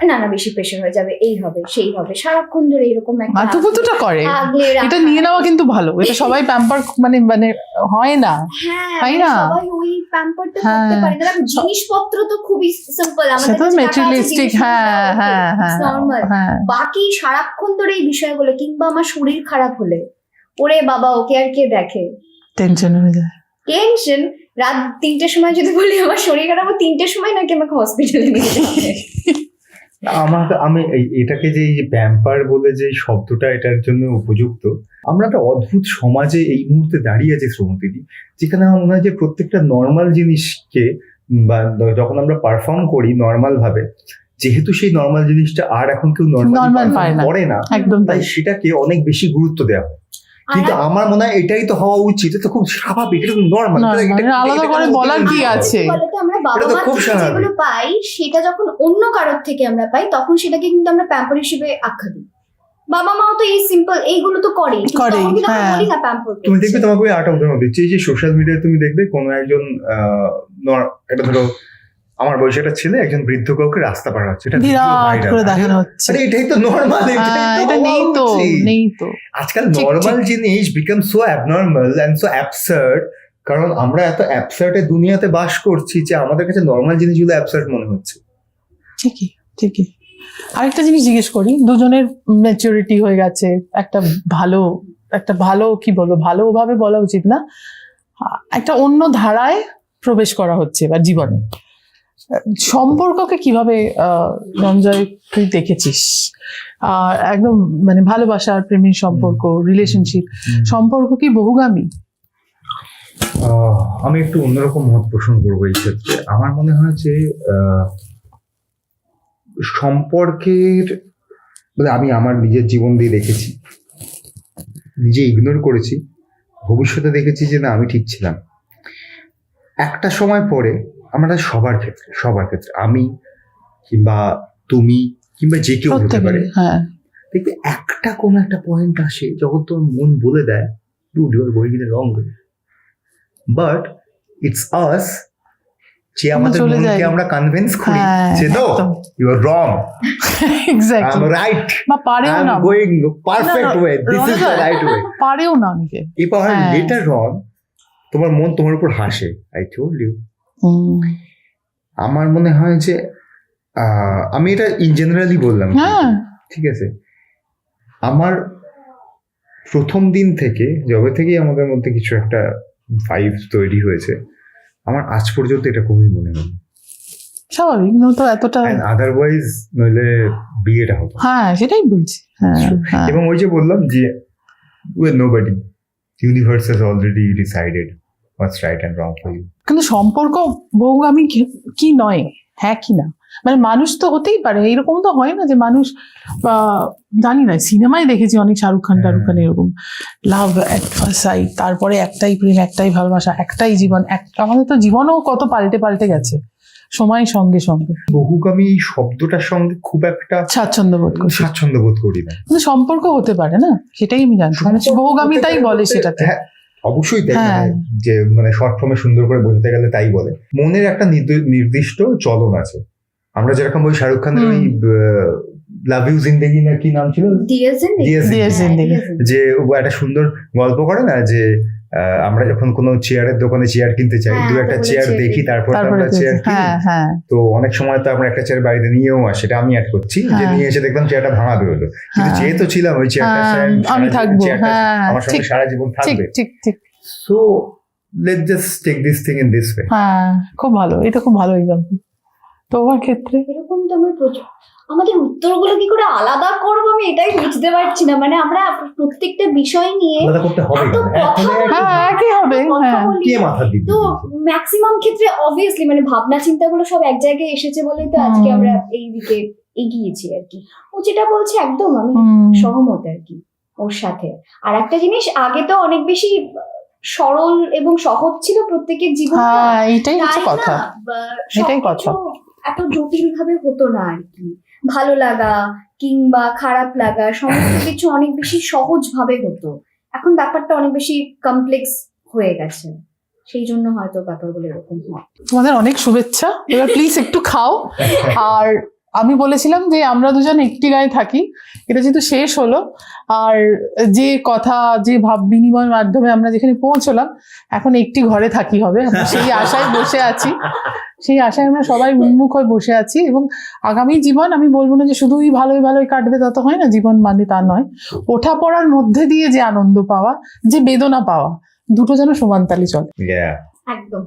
না না বেশি প্রেশার হয়ে যাবে, এই হবে সেই হবে, সারাক্ষণ ধরে এরকম একটা মাথুকুতুটা করে, আগলে রাখা। এটা নিয়ে নেওয়া কিন্তু ভালো। এটা সবাই প্যাম্পার মানে মানে হয় না। হ্যাঁ, তাই মানে না? সবাই ওই প্যাম্পারটা হ্যাঁ। করতে পারে না। দেখো, জিনিসপত্র তো খুবই সিম্পল, আমাদের সেটা কাছে টাকা আছে, মেটেরিয়ালিস্টিক, জিনিস হ্যাঁ, হ্যাঁ, হ্যাঁ, নর্মাল। হ্যাঁ। বাকি সারাক্ষণ ধরে এই বিষয়গুলো, কিংবা আমার শরীর খারাপ হলে, ওরে বাবা ওকে আর কে দেখে, টেনশন হয়ে যায়। টেনশন। রাত 3টের সময় যদি বলি আমার শরীর খারাপ, 3টের সময় নাকি আমাকে হসপিটালে নিয়ে যাবে। আমি এটাকে যে এই যে প্যাম্পার বলে যে শব্দটা এটার জন্য উপযুক্ত, আমরা একটা অদ্ভুত সমাজে এই মুহূর্তে দাঁড়িয়ে আছি শ্রমতিদি, যেখানে আমার মনে হয় যে প্রত্যেকটা নর্মাল জিনিসকে, বা যখন আমরা পারফর্ম করি নর্মাল ভাবে, যেহেতু সেই নর্মাল জিনিসটা আর এখন কেউ Normal নর্মাল পায় না। করে না, একদম তাই তাই। সেটাকে অনেক বেশি গুরুত্ব দেওয়া হয়। কিন্তু আমার মনে হয় এটাই তো হওয়া উচিত, এটা তো খুব স্বাভাবিক, এটা তো নর্মাল। আলাদা করে বলার কি আছে? বলতো আমরা বাবা এটা তো মা খুব থেকে স্বাভাবিক। যেগুলো পাই, সেটা যখন অন্য কারোর থেকে আমরা পাই, তখন সেটাকে কিন্তু আমরা প্যাম্পার হিসেবে আখ্যা দিই। বাবা মাও তো এই সিম্পল এইগুলো তো করেই, কিন্তু করেই, তখন কিন্তু আমরা হ্যাঁ। বলি না প্যাম্পার। তুমি দেখবে, তোমাকে ওই আরেকটা উদাহরণ দিচ্ছি, এই যে সোশ্যাল মিডিয়ায় তুমি দেখবে কোনো একজন এটা ধরো আমার বয়সে একটা ছেলে একজন বৃদ্ধ কাউকে রাস্তা পার হচ্ছে, এটা video বিরাট viral। করে দেখানো হচ্ছে। আরে এটাই তো নর্মাল, হ্যাঁ, এটা নেই তো, নেই তো। আজকাল ঠিক, নর্মাল জিনিস become so abnormal and so absurd, কারণ আমরা এত অ্যাবসার্ড এর দুনিয়াতে বাস করছি যে আমাদের কাছে নর্মাল জিনিসগুলো অ্যাবসার্ড মনে হচ্ছে। ঠিকই, ঠিকই। আরেকটা জিনিস জিজ্ঞেস করি, দুজনের ম্যাচুরিটি হয়ে গেছে, একটা ভালো কি বলবো, ভালোভাবে বলা উচিত না, একটা অন্য ধারায় প্রবেশ করা হচ্ছে এবার জীবনে। সম্পর্ককে কিভাবে রঞ্জয় তুই দেখেছিস? একদম মানে ভালোবাসার, প্রেমের সম্পর্ক, রিলেশনশিপ সম্পর্ক কি বহুগামী? আমি একটু অন্যরকম মত পোষণ করবো এই ক্ষেত্রে। আমার মনে হয় যে সম্পর্কের, আমি আমার নিজের জীবন দিয়ে দেখেছি নিজে ইগনোর করেছি, ভবিষ্যতে দেখেছি যে না আমি ঠিক ছিলাম। একটা সময় পরে আমরা সবার ক্ষেত্রে আমি কিংবা তুমি কিংবা যে কেউ হতে পারে, প্রত্যেকেরই, হ্যাঁ দেখবে একটা কোনো একটা পয়েন্ট আসে যখন তোর মন বলে দেয় dude you are going in a wrong way, but it's us যে আমাদের চলে মনকে যাই। আমরা কনভিন্স করি হ্যাঁ, যে নো একদম। You are wrong, I am exactly, right, বা পারেও আই না, am going perfect way, this is the right way. পারেও না অনেকে। এবার হ্যাঁ। লেটার অন তোমার মন তোমার উপর হাসে, আই টোল্ড ইউ। আমার মনে হয় যে আমি এটা ইন জেনারেলি বললাম, হ্যাঁ ঠিক আছে, আমার প্রথম দিন থেকে যবে থেকেই আমাদের মধ্যে কিছু একটা ভাইব তৈরি হয়েছে, আমার আজ পর্যন্ত এটা খুবই মনে হয়। স্বাভাবিক, তো এতটা, আদারওয়াইজ নইলে বিয়েটা হতো। হ্যাঁ সেটাই বলছি। হ্যাঁ হ্যাঁ। এবং ওই যে বললাম যে with nobody, universe has already decided what's right and wrong for you. কিন্তু সম্পর্ক বহুগামী কি নয়, হ্যাঁ কি না, মানে মানুষ তো হতেই পারে, এরকম তো হয় না যে মানুষ, জানি না, সিনেমায় দেখেছি অনেক শাহরুখ খান টারুখ খান এরকম লাভ এট ফার্স্ট সাইট, তারপরে একটাই প্রেম, একটাই ভালোবাসা, একটাই জীবন। আমাদের তো জীবনও কত পাল্টে গেছে সময়ের সঙ্গে সঙ্গে। বহুগামী শব্দটার সঙ্গে খুব একটা স্বাচ্ছন্দ্য বোধ করছি, স্বাচ্ছন্দ্য বোধ করি না। কিন্তু সম্পর্ক হতে পারে না, সেটাই আমি জানতে পারছি। বহুগামী তাই বলে সেটাতে। হ্যাঁ, অবশ্যই তাই, হ্যাঁ। যে মানে শর্ট ফর্মে সুন্দর করে বোঝাতে গেলে তাই বলে। মনের একটা নির্দিষ্ট চলন আছে। আমরা যেরকম ওই শাহরুখ খানের ওই লাভ ইউ জিন্দেগি না কি নাম ছিল, ডিয়ার জিন্দেগি। ডিয়ার জিন্দেগি। যে ও একটা সুন্দর গল্প করে না যে আমরা যখন কোনো চেয়ারের দোকানে চেয়ার কিনতে চাই, হ্যাঁ, দু একটা তারপরে চেয়ার চেয়ার দেখি, তারপর আমরা চেয়ার কিনি। হ্যাঁ হ্যাঁ তো অনেক সময় তো আমরা একটা চেয়ার বাড়িতে নিয়েও আসি, সেটা আমি অ্যাড করছি, যে হ্যাঁ। নিয়ে এসে দেখলাম চেয়ারটা ভাঙা বেরোলো, কিন্তু হ্যাঁ। যেহেতু ছিলাম ওই চেয়ারটা আমি থাকবো, হ্যাঁ আমার সঙ্গে ঠিক সারা জীবন ঠিক থাকবে। ঠিক ঠিক। So let's just take this thing in this way. হ্যাঁ খুব ভালো, এটা খুব ভালো এক্সাম্পল। তোমার ক্ষেত্রে এরকম তো আমার প্রচুর, আমাদের উত্তরগুলো কি করে আলাদা করবো আমি এটাই বুঝতে পারছি না। মানে আমরা প্রত্যেকটা বিষয় নিয়ে আলাদা করতে হবে এত না, কথা হ্যাঁ একই হবে, কথা হ্যাঁ বলি, কে মাথা দিবে? তো ম্যাক্সিমাম ক্ষেত্রে অবভিয়াসলি মানে ভাবনা চিন্তাগুলো সব এক জায়গায় এসেছে বলেই তো আজকে হুম। আমরা এই দিকে এগিয়েছি আর কি। ও যেটা বলছে একদম আমি সহমত আর কি ওর সাথে। আর একটা জিনিস, আগে তো অনেক বেশি সরল এবং সহজ ছিল প্রত্যেকের জীবন, হ্যাঁ এইটাই হচ্ছে কথা, এটাই কথা। এত জটিল ভাবে হতো না আর কি। ভালো লাগা কিংবা খারাপ লাগা সমস্ত কিছু অনেক বেশি সহজ ভাবে হতো। এখন ব্যাপারটা অনেক বেশি কমপ্লেক্স হয়ে গেছে, সেই জন্য হয়তো ব্যাপারগুলো এরকম হয়। তোমাদের অনেক শুভেচ্ছা, এবার প্লিজ একটু খাও। আর আমি বলেছিলাম যে আমরা দুজন একটি গায়ে থাকি, এটা যেহেতু শেষ হলো, আর যে কথা যে ভাব বিনিময়ের মাধ্যমে আমরা যেখানে পৌঁছলাম, এখন একটি ঘরে থাকি হবে, আমরা সেই আশায় বসে আছি, সেই আশায় আমরা সবাই উন্মুখ হয়ে বসে আছি। এবং আগামী জীবন আমি বলবো না যে শুধুই ভালোই কাটবে, তা তো হয় না, জীবন মানে তা নয়। ওঠা পড়ার মধ্যে দিয়ে যে আনন্দ পাওয়া, যে বেদনা পাওয়া, দুটো যেন সমান তালে চলে। Yeah. একদম।